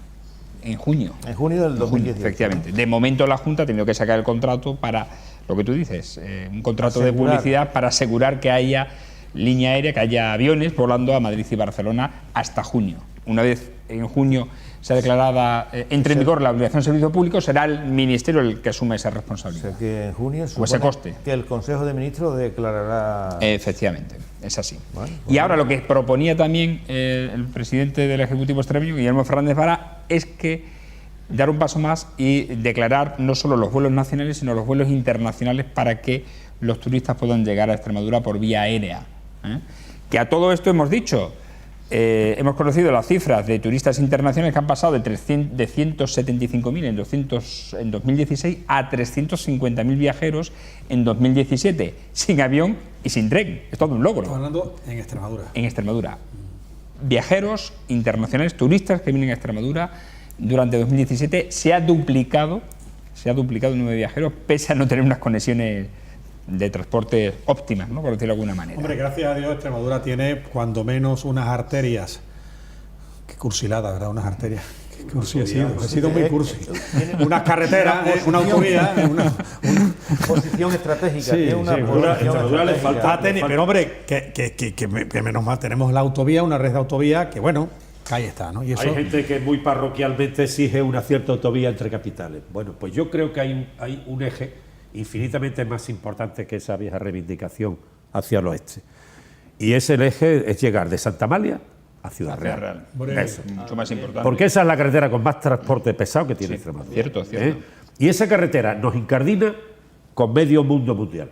En junio. En junio del 2018. Efectivamente. De momento la Junta ha tenido que sacar el contrato para, lo que tú dices, un contrato de Asegurar. publicidad para asegurar que haya línea aérea, que haya aviones volando a Madrid y Barcelona hasta junio. Una vez en junio sea declarada, entre en vigor la obligación de servicio público, será el Ministerio el que asume esa O responsabilidad. sea que en junio ese supone coste. que el Consejo de Ministros declarará... Efectivamente, es así. Bueno, Y ahora lo que proponía también el presidente del Ejecutivo extremeño, Guillermo Fernández Vara, es que dar un paso más y declarar no solo los vuelos nacionales, sino los vuelos internacionales para que los turistas puedan llegar a Extremadura por vía aérea. Que a todo esto hemos dicho, hemos conocido las cifras de turistas internacionales que han pasado de 175.000 en 2016 a 350.000 viajeros en 2017, sin avión y sin tren. Es todo un logro. Estamos hablando en Extremadura. En Extremadura. Viajeros internacionales, turistas que vienen a Extremadura, durante 2017 se ha duplicado el número de viajeros, pese a no tener unas conexiones de transporte óptimas, ¿no?, por decirlo de alguna manera. Hombre, gracias a Dios Extremadura tiene cuando menos unas arterias. Qué cursilada, ¿verdad? Unas arterias. Qué cursi he sido muy cursi. Unas carreteras, una autovía, una Posición estratégica. Sí, tiene una sí, posición Extremadura le estratégica. falta- pero hombre, que menos mal tenemos la autovía, una red de autovía que bueno, que ahí está, ¿no? Y eso, Hay gente que muy parroquialmente exige una cierta autovía entre capitales. Bueno, pues yo creo que hay un eje infinitamente más importante que esa vieja reivindicación hacia el oeste. Y ese eje es llegar de Santa Amalia a Ciudad Real. Eso. Mucho más importante. Porque esa es la carretera con más transporte pesado que tiene Extremadura. cierto. Y esa carretera nos incardina con medio mundo mundial.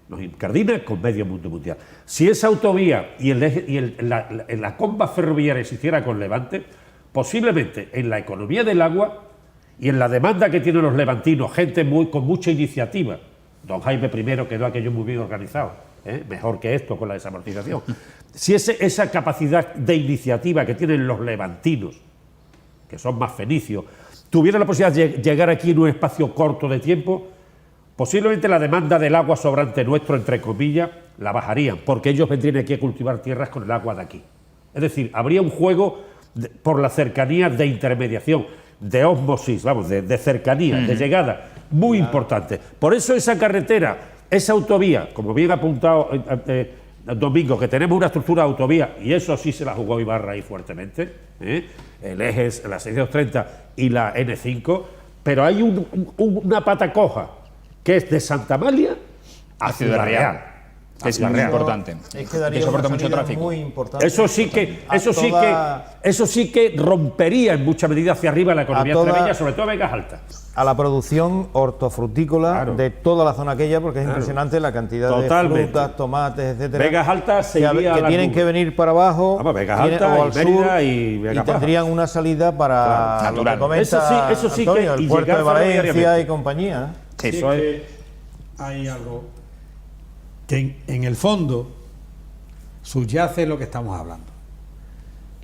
Nos incardina con medio mundo mundial. Si esa autovía y la comba ferroviaria se hiciera con Levante, posiblemente en la economía del agua y en la demanda que tienen los levantinos, gente con mucha iniciativa. Don Jaime I quedó aquello muy bien organizado, mejor que esto con la desamortización. Si esa capacidad de iniciativa que tienen los levantinos, que son más fenicios, tuviera la posibilidad de llegar aquí en un espacio corto de tiempo, posiblemente la demanda del agua sobrante nuestro, entre comillas, la bajarían, porque ellos vendrían aquí a cultivar tierras con el agua de aquí. Es decir, habría un juego por la cercanía de intermediación, de ósmosis, vamos, de cercanía, de llegada, muy importante. Por eso esa carretera, esa autovía, como bien ha apuntado Domingo, que tenemos una estructura de autovía, y eso sí se la jugó Ibarra ahí fuertemente, el eje es la 630 y la N5, pero hay una pata coja, que es de Santa Amalia a Ciudad Real. Es muy importante. Es que daría que soporta una mucho salida tráfico. muy importante. Eso sí que rompería en mucha medida hacia arriba la economía extremeña, sobre todo en Vegas Altas. A la producción hortofrutícola Claro. de toda la zona aquella, porque es Claro. impresionante la cantidad Totalmente. de frutas, tomates, etcétera. Vegas Altas se que iría a que la tienen nube. que venir para abajo, Vamos, Vegas tienen- Altas o al y Mérida sur, y Vega Baja. tendrían una salida para Claro, lo que natural. comenta Eso sí que- Antonio, y el puerto llegar de Valencia ferroviariamente. y compañía. Sí, Eso es. que hay algo que en el fondo subyace lo que estamos hablando.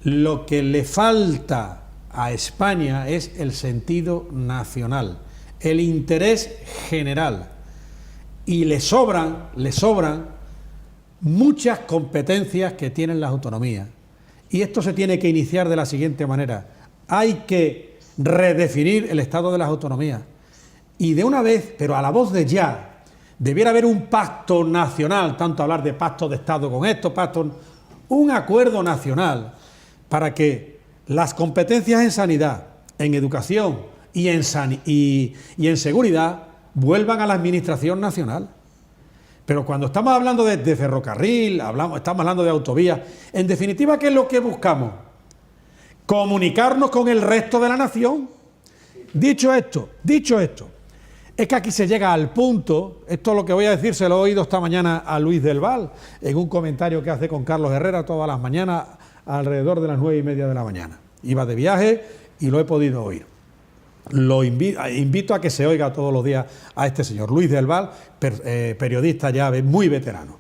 Lo que le falta a España es el sentido nacional, el interés general. Y le sobran muchas competencias que tienen las autonomías. Y esto se tiene que iniciar de la siguiente manera. Hay que redefinir el estado de las autonomías. Y de una vez, pero a la voz de ya, debiera haber un pacto nacional, tanto hablar de pacto de Estado con esto, un acuerdo nacional para que las competencias en sanidad, en educación y en seguridad vuelvan a la administración nacional. Pero cuando estamos hablando de ferrocarril, estamos hablando de autovías, en definitiva, ¿qué es lo que buscamos? Comunicarnos con el resto de la nación. Dicho esto, es que aquí se llega al punto, esto es lo que voy a decir, se lo he oído esta mañana a Luis del Val, en un comentario que hace con Carlos Herrera todas las mañanas, alrededor de las 9:30 de la mañana. Iba de viaje y lo he podido oír. Lo invito a que se oiga todos los días a este señor, Luis del Val, periodista ya muy veterano.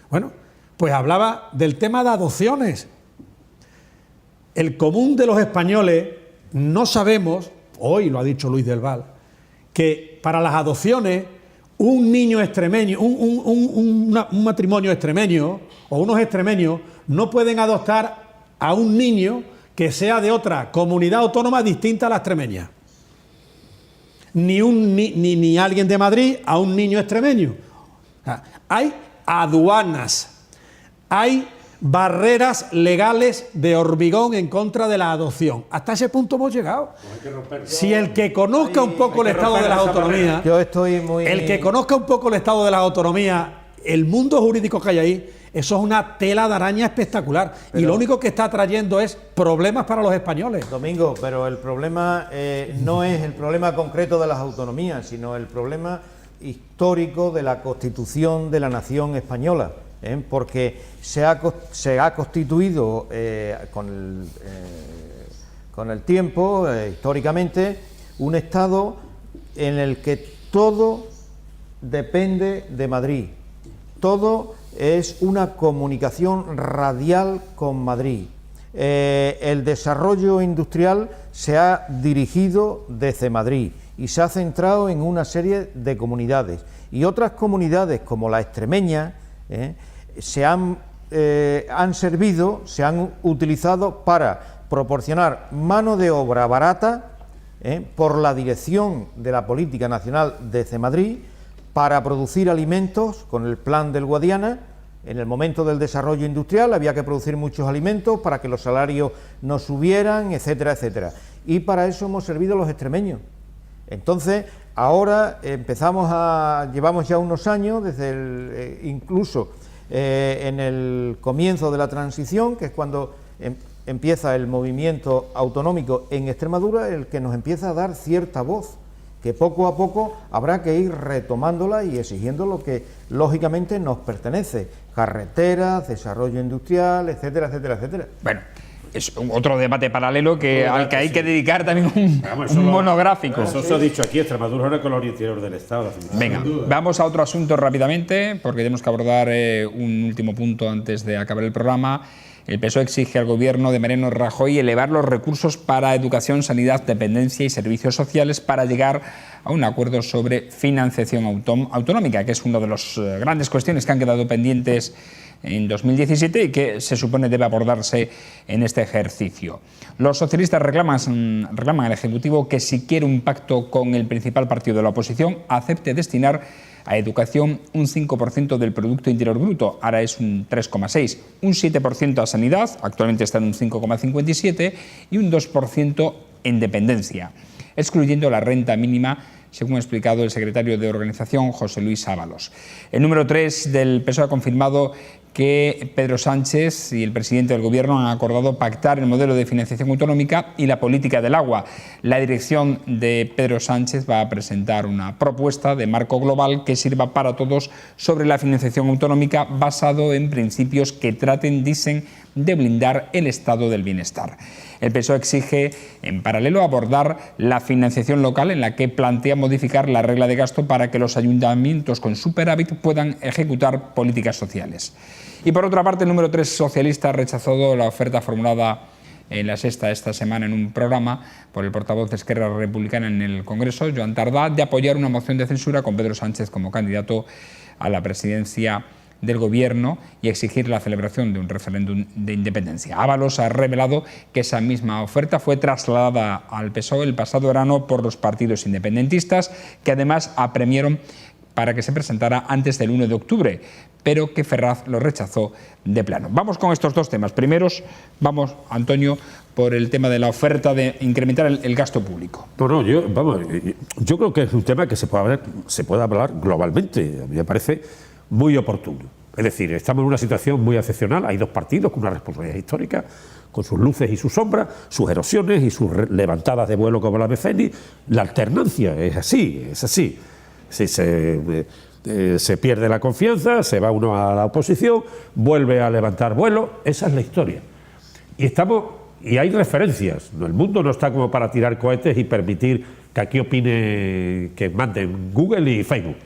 Bueno, pues hablaba del tema de adopciones. El común de los españoles no sabemos, hoy lo ha dicho Luis del Val, que para las adopciones un niño extremeño, un matrimonio extremeño o unos extremeños no pueden adoptar a un niño que sea de otra comunidad autónoma distinta a la extremeña. Ni alguien de Madrid a un niño extremeño. O sea, hay aduanas, hay barreras legales de hormigón en contra de la adopción. Hasta ese punto hemos llegado. Si el que conozca un poco el estado de las autonomías, el que conozca un poco el estado de las autonomías, el mundo jurídico que hay ahí, eso es una tela de araña espectacular. Y lo único que está trayendo es problemas para los españoles. Domingo, pero el problema no es el problema concreto de las autonomías, sino el problema histórico de la Constitución de la nación española. Porque se ha constituido con el tiempo, históricamente, un Estado en el que todo depende de Madrid, todo es una comunicación radial con Madrid. El desarrollo industrial se ha dirigido desde Madrid y se ha centrado en una serie de comunidades, y otras comunidades como la extremeña se han utilizado para proporcionar mano de obra barata por la dirección de la política nacional desde Madrid para producir alimentos con el plan del Guadiana. En el momento del desarrollo industrial había que producir muchos alimentos para que los salarios no subieran, etcétera, etcétera. Y para eso hemos servido los extremeños. Entonces, ahora llevamos ya unos años, desde incluso en el comienzo de la transición, que es cuando empieza el movimiento autonómico en Extremadura, el que nos empieza a dar cierta voz, que poco a poco habrá que ir retomándola y exigiendo lo que lógicamente nos pertenece: carreteras, desarrollo industrial, etcétera, etcétera, etcétera. Bueno, es otro debate paralelo al que hay que dedicar también un monográfico. Eso se ha dicho aquí: Extremadura es una colonia interior del Estado. Venga, vamos a otro asunto rápidamente, porque tenemos que abordar un último punto antes de acabar el programa. El PSOE exige al gobierno de Mariano Rajoy elevar los recursos para educación, sanidad, dependencia y servicios sociales para llegar a un acuerdo sobre financiación autonómica, que es una de las grandes cuestiones que han quedado pendientes en 2017 y que se supone debe abordarse en este ejercicio. Los socialistas reclaman al Ejecutivo que, si quiere un pacto con el principal partido de la oposición, acepte destinar a educación un 5% del Producto Interior Bruto, ahora es un 3,6%, un 7% a sanidad, actualmente está en un 5,57%, y un 2% en dependencia, excluyendo la renta mínima, según ha explicado el secretario de Organización, José Luis Ábalos. El número 3 del PSOE ha confirmado que Pedro Sánchez y el presidente del Gobierno han acordado pactar el modelo de financiación autonómica y la política del agua. La dirección de Pedro Sánchez va a presentar una propuesta de marco global que sirva para todos sobre la financiación autonómica, basado en principios que traten, dicen, de blindar el estado del bienestar. El PSOE exige, en paralelo, abordar la financiación local, en la que plantea modificar la regla de gasto para que los ayuntamientos con superávit puedan ejecutar políticas sociales. Y por otra parte, el número 3 socialista ha rechazado la oferta formulada en La Sexta esta semana en un programa por el portavoz de Esquerra Republicana en el Congreso, Joan Tardá, de apoyar una moción de censura con Pedro Sánchez como candidato a la presidencia del Gobierno y exigir la celebración de un referéndum de independencia. Ábalos ha revelado que esa misma oferta fue trasladada al PSOE el pasado verano por los partidos independentistas, que además apremiaron para que se presentara antes del 1 de octubre, pero que Ferraz lo rechazó de plano. Vamos con estos dos temas. Primeros, vamos, Antonio, por el tema de la oferta de incrementar el gasto público. Yo creo que es un tema que se puede hablar globalmente. A mí me parece muy oportuno. Es decir, estamos en una situación muy excepcional. Hay dos partidos con una responsabilidad histórica, con sus luces y sus sombras, sus erosiones y sus levantadas de vuelo como la Beceni. La alternancia es así, es así. Si se pierde la confianza, se va uno a la oposición, vuelve a levantar vuelo. Esa es la historia. Y hay referencias. El mundo no está como para tirar cohetes y permitir que aquí opine, que manden Google y Facebook.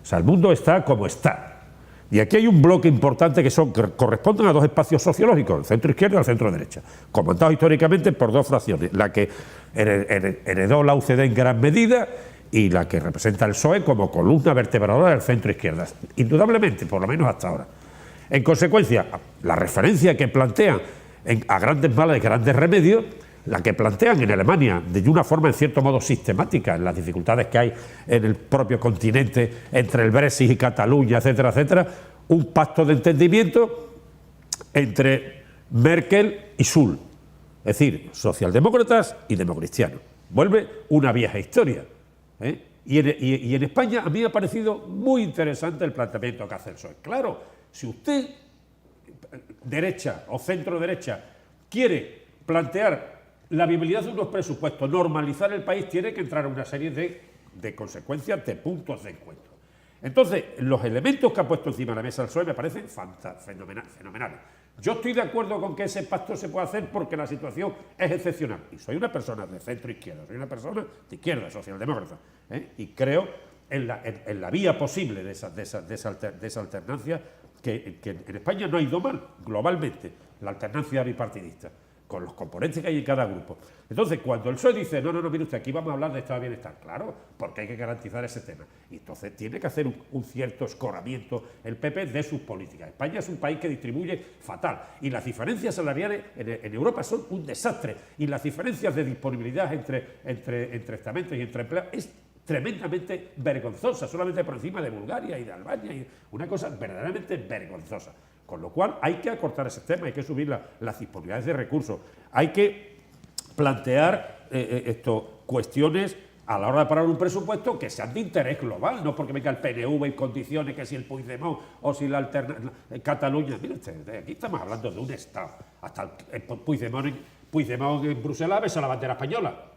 O sea, el mundo está como está. Y aquí hay un bloque importante que corresponden a dos espacios sociológicos, el centro izquierda y el centro derecha, comandados históricamente por dos fracciones, la que heredó la UCD en gran medida y la que representa el PSOE como columna vertebradora del centro izquierda, indudablemente, por lo menos hasta ahora. En consecuencia, la referencia que plantean a grandes males y grandes remedios, la que plantean en Alemania de una forma en cierto modo sistemática en las dificultades que hay en el propio continente entre el Brexit y Cataluña, etcétera, etcétera, un pacto de entendimiento entre Merkel y Schulz, es decir, socialdemócratas y democristianos. Vuelve una vieja historia, ¿eh? Y en España a mí me ha parecido muy interesante el planteamiento que hace el PSOE. Claro, si usted, derecha o centro derecha, quiere plantear la viabilidad de unos presupuestos, normalizar el país, tiene que entrar en una serie de consecuencias, de puntos de encuentro. Entonces, los elementos que ha puesto encima de la mesa el PSOE me parecen fenomenales. Yo estoy de acuerdo con que ese pacto se pueda hacer porque la situación es excepcional. Y soy una persona de centro izquierda, soy una persona de izquierda, socialdemócrata, ¿eh? Y creo en la vía posible de esa alternancia que en España no ha ido mal, globalmente, la alternancia bipartidista, con los componentes que hay en cada grupo. Entonces, cuando el PSOE dice, no, mire usted, aquí vamos a hablar de estado de bienestar, claro, porque hay que garantizar ese tema. Y entonces tiene que hacer un cierto escoramiento el PP de sus políticas. España es un país que distribuye fatal, y las diferencias salariales en Europa son un desastre, y las diferencias de disponibilidad entre estamentos y entre empleados es tremendamente vergonzosa, solamente por encima de Bulgaria y de Albania, y una cosa verdaderamente vergonzosa. Con lo cual hay que acortar ese tema, hay que subir las disponibilidades de recursos, hay que plantear cuestiones a la hora de parar un presupuesto que sean de interés global, no porque venga el PNV en condiciones que si el Puigdemont o si la Cataluña. Mire usted, aquí estamos hablando de un Estado. Hasta el Puigdemont en Bruselas besa la bandera española.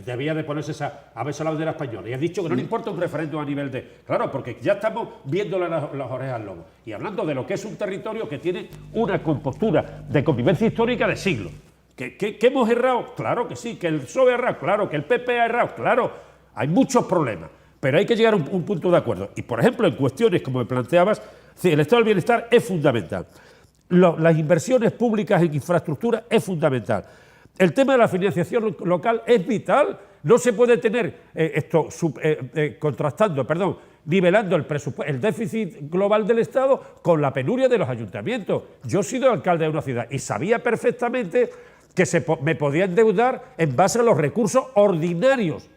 Debía de ponerse a besar la bandera española y ha dicho que no le importa un referéndum a nivel de... Claro, porque ya estamos viéndole las orejas al lobo y hablando de lo que es un territorio que tiene una compostura de convivencia histórica de siglos. ¿Que hemos errado? Claro que sí. ¿Que el PSOE ha errado? Claro. ¿Que el PP ha errado? Claro. Hay muchos problemas, pero hay que llegar a un punto de acuerdo. Y, por ejemplo, en cuestiones como me planteabas, sí, el estado del bienestar es fundamental. Las inversiones públicas en infraestructura es fundamental. El tema de la financiación local es vital. No se puede tener nivelando el déficit global del Estado con la penuria de los ayuntamientos. Yo he sido alcalde de una ciudad y sabía perfectamente que me podía endeudar en base a los recursos ordinarios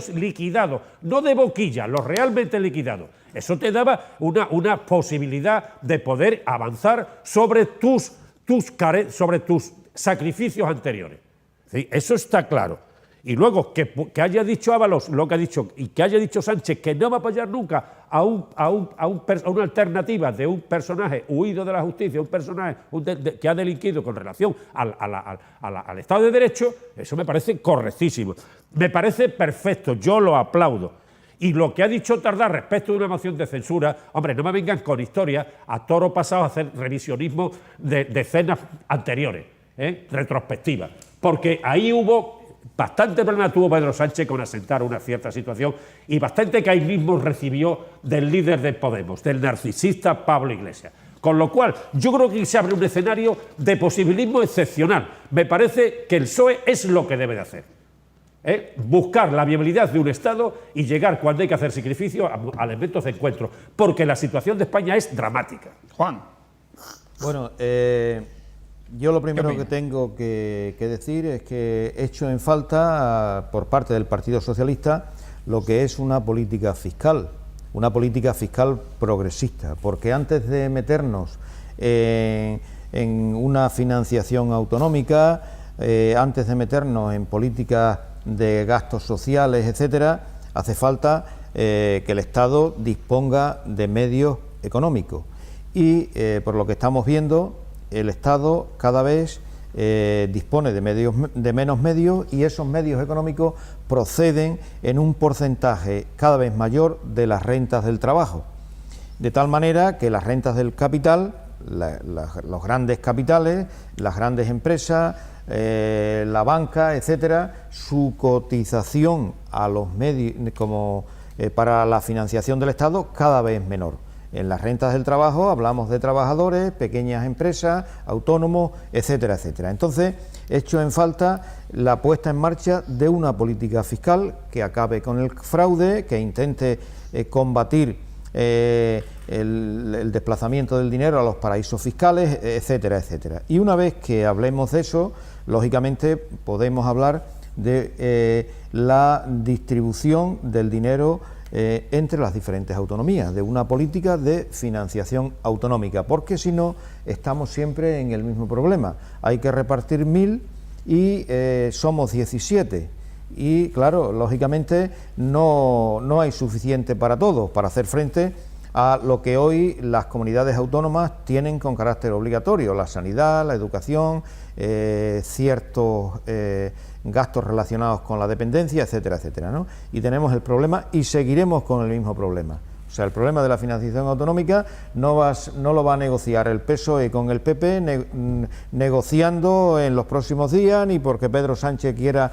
liquidados, no de boquilla, los realmente liquidados. Eso te daba una posibilidad de poder avanzar sobre tus sacrificios anteriores. ¿Sí? Eso está claro. Y luego que haya dicho Ábalos lo que ha dicho y que haya dicho Sánchez que no va a apoyar nunca a una alternativa de un personaje huido de la justicia, un personaje que ha delinquido con relación al Estado de Derecho, eso me parece correctísimo. Me parece perfecto, yo lo aplaudo. Y lo que ha dicho Tardá respecto de una moción de censura, hombre, no me vengan con historias a toro pasado a hacer revisionismo de escenas anteriores, retrospectivas, porque ahí bastante problema tuvo Pedro Sánchez con asentar una cierta situación y bastante que ahí mismo recibió del líder de Podemos, del narcisista Pablo Iglesias. Con lo cual, yo creo que se abre un escenario de posibilismo excepcional. Me parece que el PSOE es lo que debe de hacer. Buscar la viabilidad de un Estado y llegar cuando hay que hacer sacrificio a elementos de encuentro, porque la situación de España es dramática. Juan. Bueno, yo lo primero que tengo que decir es que echo en falta por parte del Partido Socialista lo que es una política fiscal progresista, porque antes de meternos en una financiación autonómica, antes de meternos en políticas de gastos sociales, etcétera, hace falta que el Estado disponga de medios económicos y por lo que estamos viendo el Estado cada vez dispone de menos medios y esos medios económicos proceden en un porcentaje cada vez mayor de las rentas del trabajo, de tal manera que las rentas del capital, los grandes capitales, las grandes empresas, la banca, etcétera, su cotización a los medios para la financiación del Estado cada vez es menor. En las rentas del trabajo hablamos de trabajadores, pequeñas empresas, autónomos, etcétera, etcétera. Entonces, echo en falta la puesta en marcha de una política fiscal que acabe con el fraude, que intente combatir el desplazamiento del dinero a los paraísos fiscales, etcétera, etcétera. Y una vez que hablemos de eso, lógicamente podemos hablar de la distribución del dinero entre las diferentes autonomías, de una política de financiación autonómica, porque si no estamos siempre en el mismo problema. Hay que repartir 1.000 y somos 17 y claro, lógicamente no hay suficiente para todos, para hacer frente a lo que hoy las comunidades autónomas tienen con carácter obligatorio: la sanidad, la educación, ciertos gastos relacionados con la dependencia, etcétera, etcétera, ¿no? Y tenemos el problema y seguiremos con el mismo problema. O sea, el problema de la financiación autonómica no lo va a negociar el PSOE con el PP negociando en los próximos días, ni porque Pedro Sánchez quiera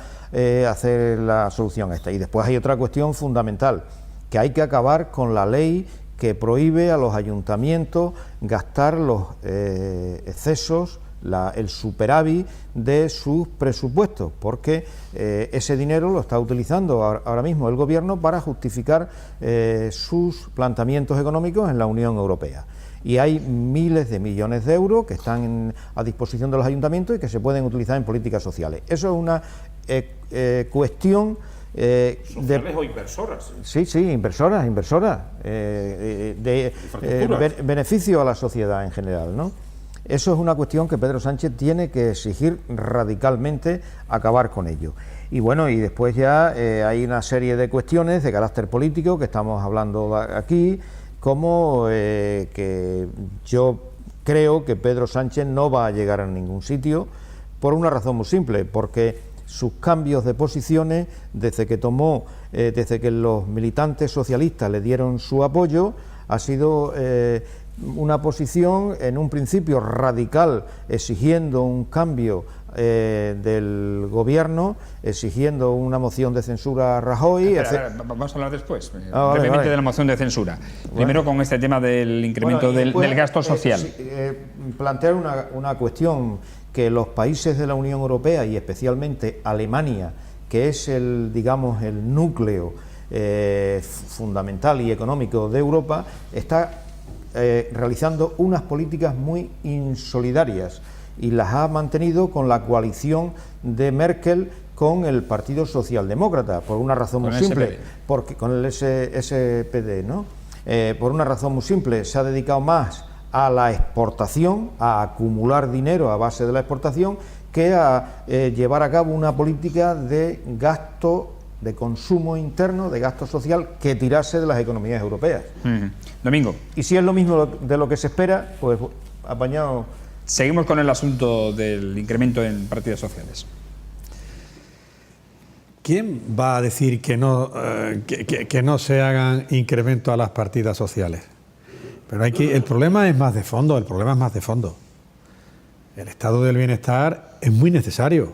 hacer la solución esta. Y después hay otra cuestión fundamental, que hay que acabar con la ley que prohíbe a los ayuntamientos gastar los excesos, el superávit de sus presupuestos, porque ese dinero lo está utilizando ahora mismo el Gobierno para justificar sus planteamientos económicos en la Unión Europea. Y hay miles de millones de euros que están a disposición de los ayuntamientos y que se pueden utilizar en políticas sociales. Eso es una cuestión ¿sociales o inversoras? Sí, inversoras, beneficio a la sociedad en general, ¿no? Eso es una cuestión que Pedro Sánchez tiene que exigir radicalmente acabar con ello. Y bueno, y después ya hay una serie de cuestiones de carácter político que estamos hablando aquí, como que yo creo que Pedro Sánchez no va a llegar a ningún sitio por una razón muy simple, porque sus cambios de posiciones desde que los militantes socialistas le dieron su apoyo, ha sido una posición en un principio radical, exigiendo un cambio del gobierno, exigiendo una moción de censura a Rajoy. Vamos a hablar después, brevemente, vale. De la moción de censura. Primero con este tema del incremento del gasto social. Plantear una cuestión, que los países de la Unión Europea y especialmente Alemania, que es el núcleo fundamental y económico de Europa, está realizando unas políticas muy insolidarias y las ha mantenido con la coalición de Merkel con el Partido Socialdemócrata, por una razón muy simple, porque con el SPD, ¿no? Por una razón muy simple, se ha dedicado más a la exportación, a acumular dinero a base de la exportación, que a llevar a cabo una política de gasto, de consumo interno, de gasto social, que tirase de las economías europeas. Domingo. Y si es lo mismo de lo que se espera, pues apañado. Seguimos con el asunto del incremento en partidas sociales. ¿Quién va a decir que no se hagan incrementos a las partidas sociales? Pero el problema es más de fondo, El estado del bienestar es muy necesario.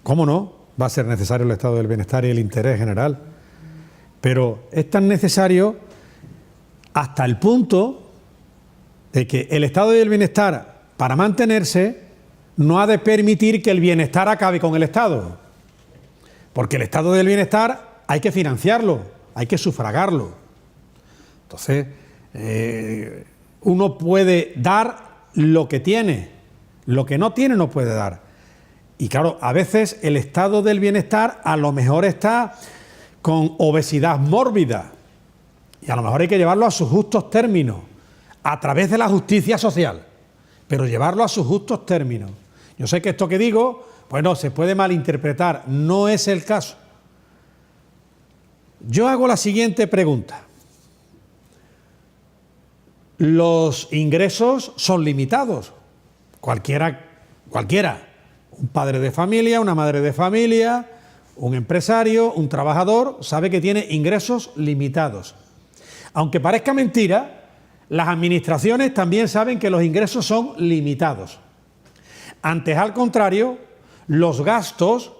¿Cómo no? Va a ser necesario el estado del bienestar y el interés general. Pero es tan necesario hasta el punto de que el estado del bienestar, para mantenerse, no ha de permitir que el bienestar acabe con el Estado. Porque el estado del bienestar hay que financiarlo, hay que sufragarlo. Entonces, uno puede dar lo que tiene, lo que no tiene no puede dar. Y claro, a veces el estado del bienestar a lo mejor está con obesidad mórbida y a lo mejor hay que llevarlo a sus justos términos, a través de la justicia social, pero llevarlo a sus justos términos. Yo sé que esto que digo, bueno, se puede malinterpretar, no es el caso. Yo hago la siguiente pregunta. Los ingresos son limitados. Cualquiera, un padre de familia, una madre de familia, un empresario, un trabajador, sabe que tiene ingresos limitados. Aunque parezca mentira, las administraciones también saben que los ingresos son limitados. Antes, al contrario, los gastos,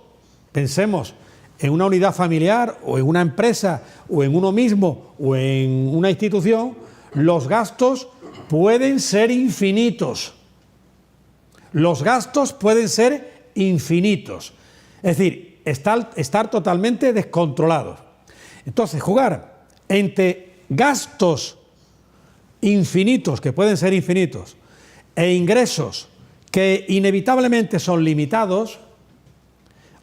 pensemos en una unidad familiar o en una empresa o en uno mismo o en una institución, los gastos pueden ser infinitos. Los gastos pueden ser infinitos. Es decir, estar totalmente descontrolados. Entonces, jugar entre gastos infinitos, que pueden ser infinitos, e ingresos que inevitablemente son limitados,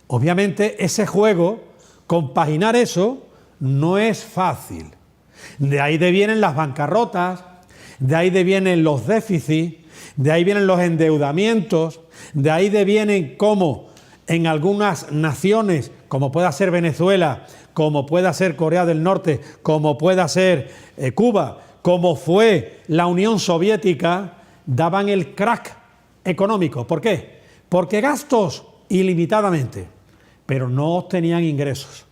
obviamente ese juego, compaginar eso, no es fácil. De ahí devienen las bancarrotas, de ahí devienen los déficits, de ahí vienen los endeudamientos, de ahí devienen cómo en algunas naciones, como pueda ser Venezuela, como pueda ser Corea del Norte, como pueda ser Cuba, como fue la Unión Soviética, daban el crack económico. ¿Por qué? Porque gastos ilimitadamente, pero no obtenían ingresos.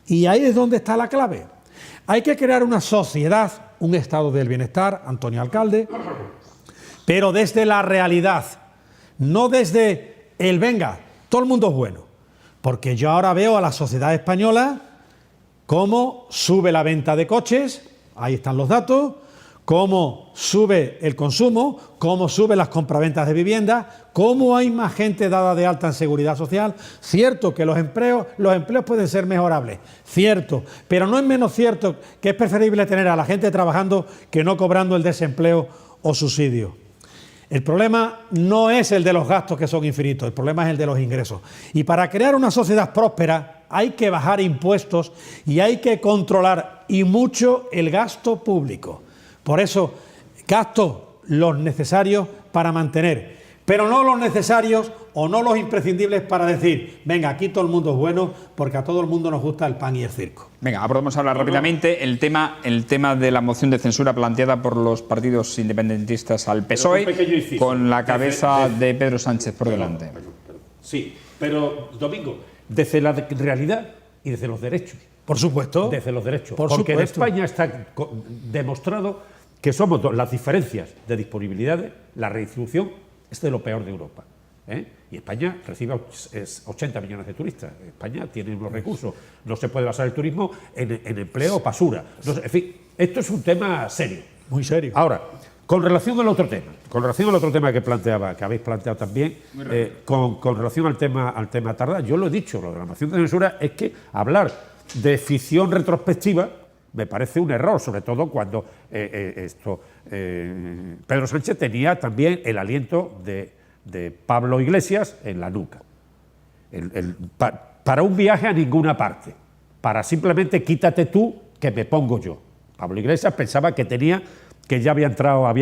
Y ahí es donde está la clave. Hay que crear una sociedad, un estado del bienestar, Antonio Alcalde, pero desde la realidad, no desde el venga, todo el mundo es bueno. Porque yo ahora veo a la sociedad española cómo sube la venta de coches, ahí están los datos, cómo sube el consumo, cómo suben las compraventas de vivienda, cómo hay más gente dada de alta en seguridad social. Cierto que los empleos pueden ser mejorables, cierto, pero no es menos cierto que es preferible tener a la gente trabajando que no cobrando el desempleo o subsidio. El problema no es el de los gastos, que son infinitos, el problema es el de los ingresos. Y para crear una sociedad próspera hay que bajar impuestos y hay que controlar y mucho el gasto público. Por eso, gastos los necesarios para mantener, pero no los necesarios o no los imprescindibles para decir, venga, aquí todo el mundo es bueno porque a todo el mundo nos gusta el pan y el circo. Venga, ahora podemos hablar rápidamente el tema de la moción de censura planteada por los partidos independentistas al PSOE, con la cabeza de Pedro Sánchez por delante. Sí, pero, Domingo, desde la realidad y desde los derechos. Por supuesto. Desde los derechos. Por porque supuesto. en España está demostrado que somos las diferencias de disponibilidades, la redistribución es de lo peor de Europa. Y España recibe 80 millones de turistas. España tiene unos recursos. No se puede basar el turismo en empleo o basura. No sé, en fin, esto es un tema serio. Muy serio. Ahora, con relación al otro tema que habéis planteado también, con relación al tema Tardá, yo lo he dicho, lo de la moción de censura es que hablar de ficción retrospectiva me parece un error, sobre todo cuando Pedro Sánchez tenía también el aliento de Pablo Iglesias en la nuca. Para un viaje a ninguna parte, para simplemente quítate tú que me pongo yo. Pablo Iglesias pensaba que ya había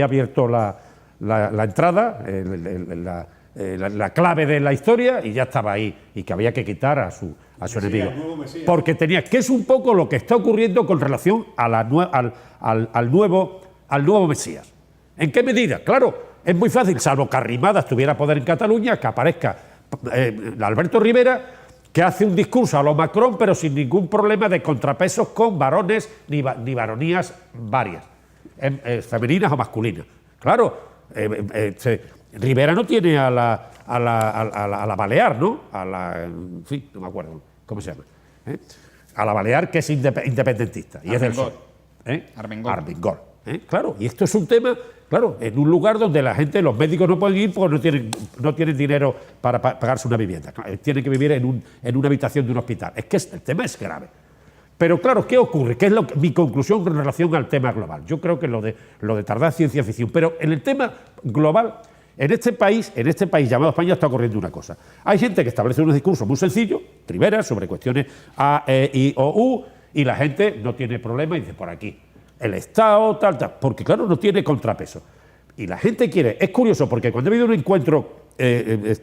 abierto la entrada, la clave de la historia y ya estaba ahí, y que había que quitar a su enemigo. Porque que es un poco lo que está ocurriendo con relación al nuevo Mesías. ¿En qué medida? Claro, es muy fácil, salvo que Arrimadas tuviera poder en Cataluña, que aparezca Alberto Rivera, que hace un discurso a lo Macron, pero sin ningún problema de contrapesos con varones ni varonías varias, femeninas o masculinas. Claro, Rivera no tiene a la Balear, ¿no? En fin, no me acuerdo cómo se llama. A la Balear, que es independentista. Y es del PSOE. Armengol. Claro, y esto es un tema, claro, en un lugar donde la gente, los médicos no pueden ir porque no tienen dinero para pagarse una vivienda. Tienen que vivir en una habitación de un hospital. Es que el tema es grave. Pero claro, ¿qué ocurre? ¿Qué es mi conclusión con relación al tema global? Yo creo que lo de Tardá es ciencia ficción, pero en el tema global, en este país llamado España, está ocurriendo una cosa. Hay gente que establece unos discursos muy sencillos, Rivera, sobre cuestiones A, E, I, O, U, y la gente no tiene problema y dice por aquí. El Estado, tal, porque claro, no tiene contrapeso. Y la gente quiere, es curioso, porque cuando ha habido un encuentro en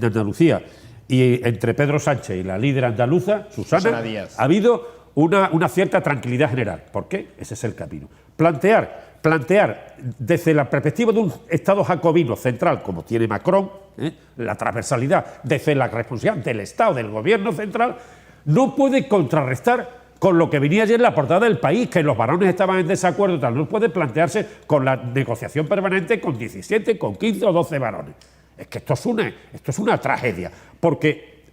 Andalucía, y entre Pedro Sánchez y la líder andaluza, Susana Díaz, ha habido una cierta tranquilidad general. ¿Por qué? Ese es el camino. Plantear desde la perspectiva de un Estado jacobino central, como tiene Macron, la transversalidad, desde la responsabilidad del Estado, del gobierno central, no puede contrarrestar con lo que venía ayer en la portada del País, que los varones estaban en desacuerdo, tal, no puede plantearse con la negociación permanente con 17, con 15 o 12 varones. Es que esto es una tragedia, porque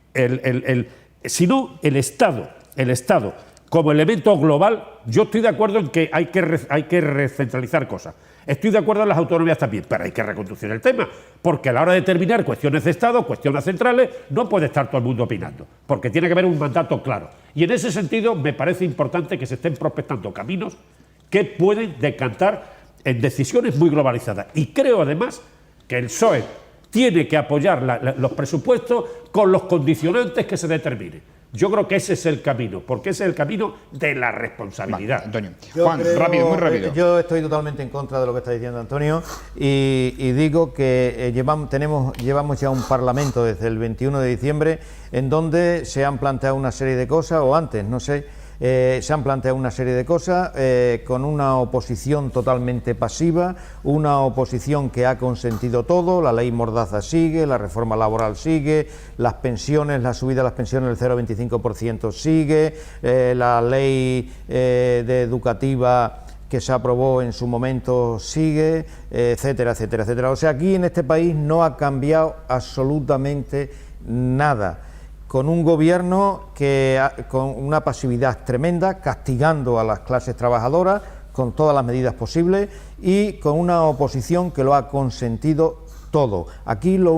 si no, el Estado como elemento global Yo estoy de acuerdo en que hay que recentralizar cosas. Estoy de acuerdo en las autonomías también, pero hay que reconducir el tema, porque a la hora de determinar cuestiones de Estado, cuestiones centrales, no puede estar todo el mundo opinando, porque tiene que haber un mandato claro. Y en ese sentido me parece importante que se estén prospectando caminos que pueden decantar en decisiones muy globalizadas. Y creo además que el PSOE tiene que apoyar los presupuestos con los condicionantes que se determinen. Yo creo que ese es el camino, porque ese es el camino de la responsabilidad. Vale, Antonio. Yo Juan, creo, rápido, muy rápido. Yo estoy totalmente en contra de lo que está diciendo Antonio y digo que llevamos ya un Parlamento desde el 21 de diciembre en donde se han planteado una serie de cosas, o antes, no sé, se han planteado una serie de cosas con una oposición totalmente pasiva, una oposición que ha consentido todo, la ley Mordaza sigue, la reforma laboral sigue, las pensiones, la subida de las pensiones del 0,25% sigue, la ley de educativa que se aprobó en su momento sigue, etcétera, etcétera, etcétera. O sea, aquí en este país no ha cambiado absolutamente nada, con un gobierno con una pasividad tremenda, castigando a las clases trabajadoras con todas las medidas posibles y con una oposición que lo ha consentido todo. Aquí la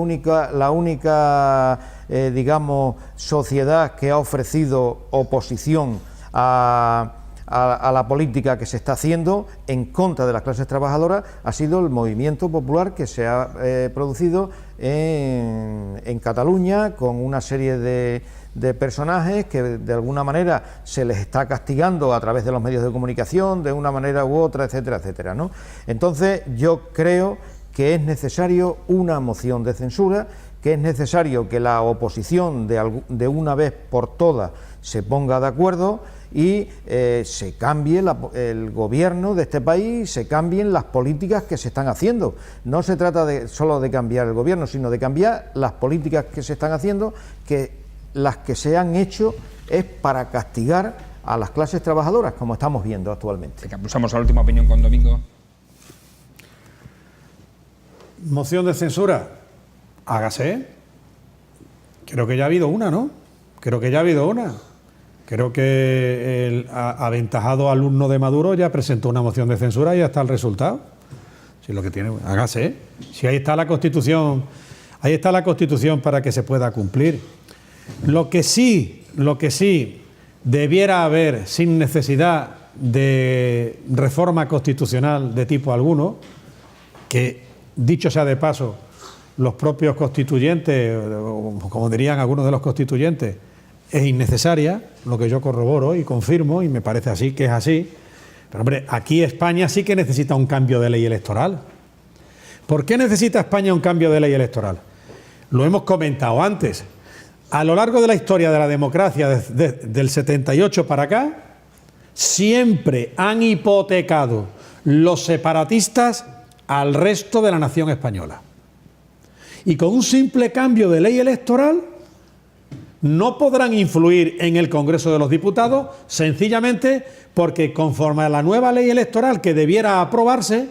única digamos, sociedad que ha ofrecido oposición a la política que se está haciendo en contra de las clases trabajadoras ha sido el movimiento popular que se ha producido en Cataluña, con una serie de personajes que de alguna manera se les está castigando a través de los medios de comunicación, de una manera u otra, etcétera, etcétera, ¿no? Entonces yo creo que es necesario una moción de censura, que es necesario que la oposición de una vez por todas se ponga de acuerdo y se cambie el gobierno de este país, se cambien las políticas que se están haciendo. No se trata solo de cambiar el gobierno, sino de cambiar las políticas que se están haciendo, que las que se han hecho es para castigar a las clases trabajadoras, como estamos viendo actualmente. Pasamos a la última opinión con Domingo. Moción de censura, hágase. Creo que ya ha habido una, ¿no? Creo que el aventajado alumno de Maduro ya presentó una moción de censura y ya está el resultado. Si lo que tiene, hágase. Si ahí está la Constitución para que se pueda cumplir. Lo que sí debiera haber, sin necesidad de reforma constitucional de tipo alguno, que dicho sea de paso, los propios constituyentes, o como dirían algunos de los constituyentes, es innecesaria, lo que yo corroboro y confirmo, y me parece así que es así. Pero hombre, aquí España sí que necesita un cambio de ley electoral. ¿Por qué necesita España un cambio de ley electoral? Lo hemos comentado antes. A lo largo de la historia de la democracia, del 78 para acá, siempre han hipotecado los separatistas al resto de la nación española. Y con un simple cambio de ley electoral no podrán influir en el Congreso de los Diputados, sencillamente porque conforme a la nueva ley electoral que debiera aprobarse,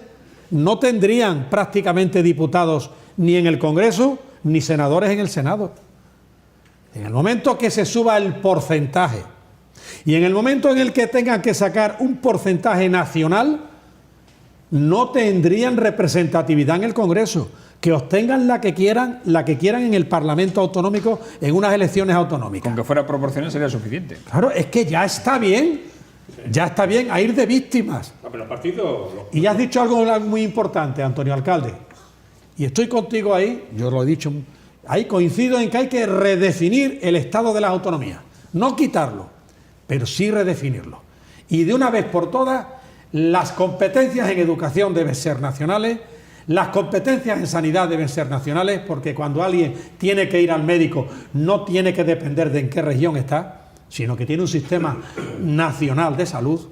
no tendrían prácticamente diputados ni en el Congreso ni senadores en el Senado. En el momento que se suba el porcentaje y en el momento en el que tengan que sacar un porcentaje nacional, no tendrían representatividad en el Congreso. Que obtengan la que quieran en el Parlamento autonómico en unas elecciones autonómicas. Con que fuera proporcional sería suficiente. Claro, es que ya está bien a ir de víctimas. No, pero el partido... Y ya has dicho algo muy importante, Antonio Alcalde, y estoy contigo ahí, yo lo he dicho, ahí coincido en que hay que redefinir el estado de las autonomías, no quitarlo, pero sí redefinirlo. Y de una vez por todas, las competencias en educación deben ser nacionales. Las competencias en sanidad deben ser nacionales, porque cuando alguien tiene que ir al médico no tiene que depender de en qué región está, sino que tiene un sistema nacional de salud.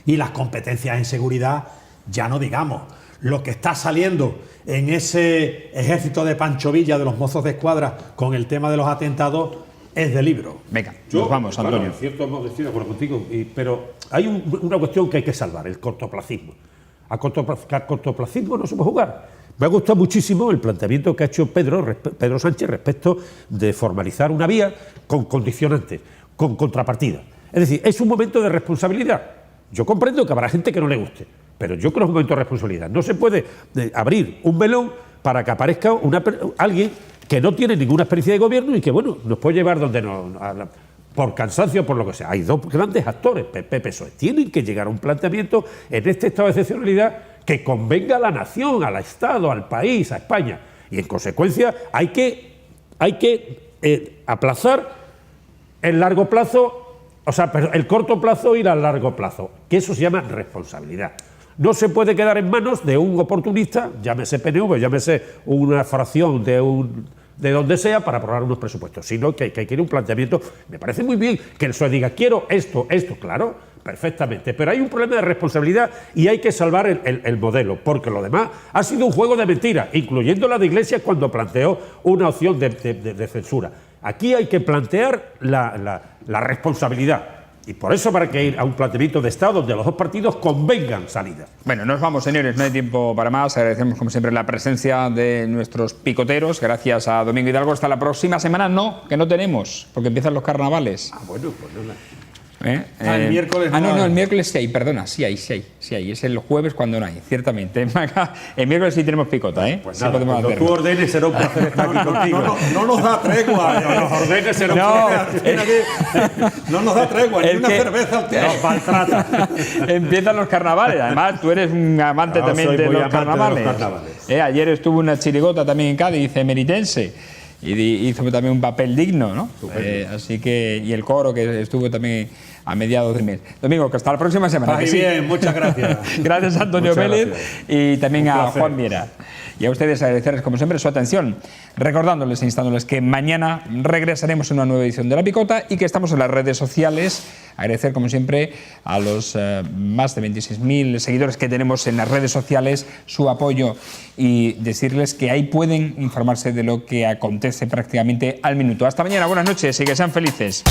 Y las competencias en seguridad, ya no digamos, lo que está saliendo en ese ejército de Pancho Villa de los mozos de escuadra con el tema de los atentados es de libro. Venga, nos vamos, Antonio. Claro, en cierto modo estoy de acuerdo contigo, pero hay una cuestión que hay que salvar, el cortoplacismo. A cortoplacismo no se puede jugar. Me ha gustado muchísimo el planteamiento que ha hecho Pedro Sánchez respecto de formalizar una vía con condicionantes, con contrapartida. Es decir, es un momento de responsabilidad. Yo comprendo que habrá gente que no le guste, pero yo creo que es un momento de responsabilidad. No se puede abrir un melón para que aparezca alguien que no tiene ninguna experiencia de gobierno y que, bueno, nos puede llevar donde por cansancio, por lo que sea. Hay dos grandes actores, PP, PSOE. Tienen que llegar a un planteamiento en este estado de excepcionalidad que convenga a la nación, al Estado, al país, a España. Y en consecuencia hay que aplazar el largo plazo, o sea, el corto plazo ir al largo plazo, que eso se llama responsabilidad. No se puede quedar en manos de un oportunista, llámese PNV, llámese una fracción de donde sea, para aprobar unos presupuestos, sino que hay que ir a un planteamiento. Me parece muy bien que el PSOE diga, quiero esto, claro, perfectamente, pero hay un problema de responsabilidad y hay que salvar el modelo, porque lo demás ha sido un juego de mentiras, incluyendo la de Iglesias cuando planteó una opción de censura. Aquí hay que plantear la responsabilidad. Y por eso habrá que ir a un planteamiento de Estado donde los dos partidos convengan salidas. Bueno, nos vamos, señores, no hay tiempo para más. Agradecemos, como siempre, la presencia de nuestros picoteros. Gracias a Domingo Hidalgo. Hasta la próxima semana. No, que no tenemos, porque empiezan los carnavales. Ah, bueno, pues no. El miércoles no, el miércoles sí hay, perdona, sí hay. Es el jueves cuando no hay, ciertamente. El miércoles sí tenemos picota, ¿eh? Pues sí nada, podemos cuando hacerlo. tú ordenes será un placer estar aquí contigo. No nos da tregua. Cuando nos ordenes será un placer. No nos da tregua, ni una cerveza al Nos maltrata. Empiezan los carnavales. Además, tú eres un amante también soy de muy los amante de carnavales. los carnavales. Ayer estuvo una chirigota también en Cádiz, emeritense. Y hizo también un papel digno, ¿no? Así que, y el coro que estuvo también a mediados del mes. Domingo, que hasta la próxima semana. Muy bien, muchas gracias. Gracias a Antonio Muchas Vélez gracias. y también Un a placer. Juan Miera. Y a ustedes agradecerles, como siempre, su atención, recordándoles e instándoles que mañana regresaremos en una nueva edición de La Picota y que estamos en las redes sociales. Agradecer, como siempre, a los más de 26.000 seguidores que tenemos en las redes sociales su apoyo y decirles que ahí pueden informarse de lo que acontece prácticamente al minuto. Hasta mañana, buenas noches y que sean felices.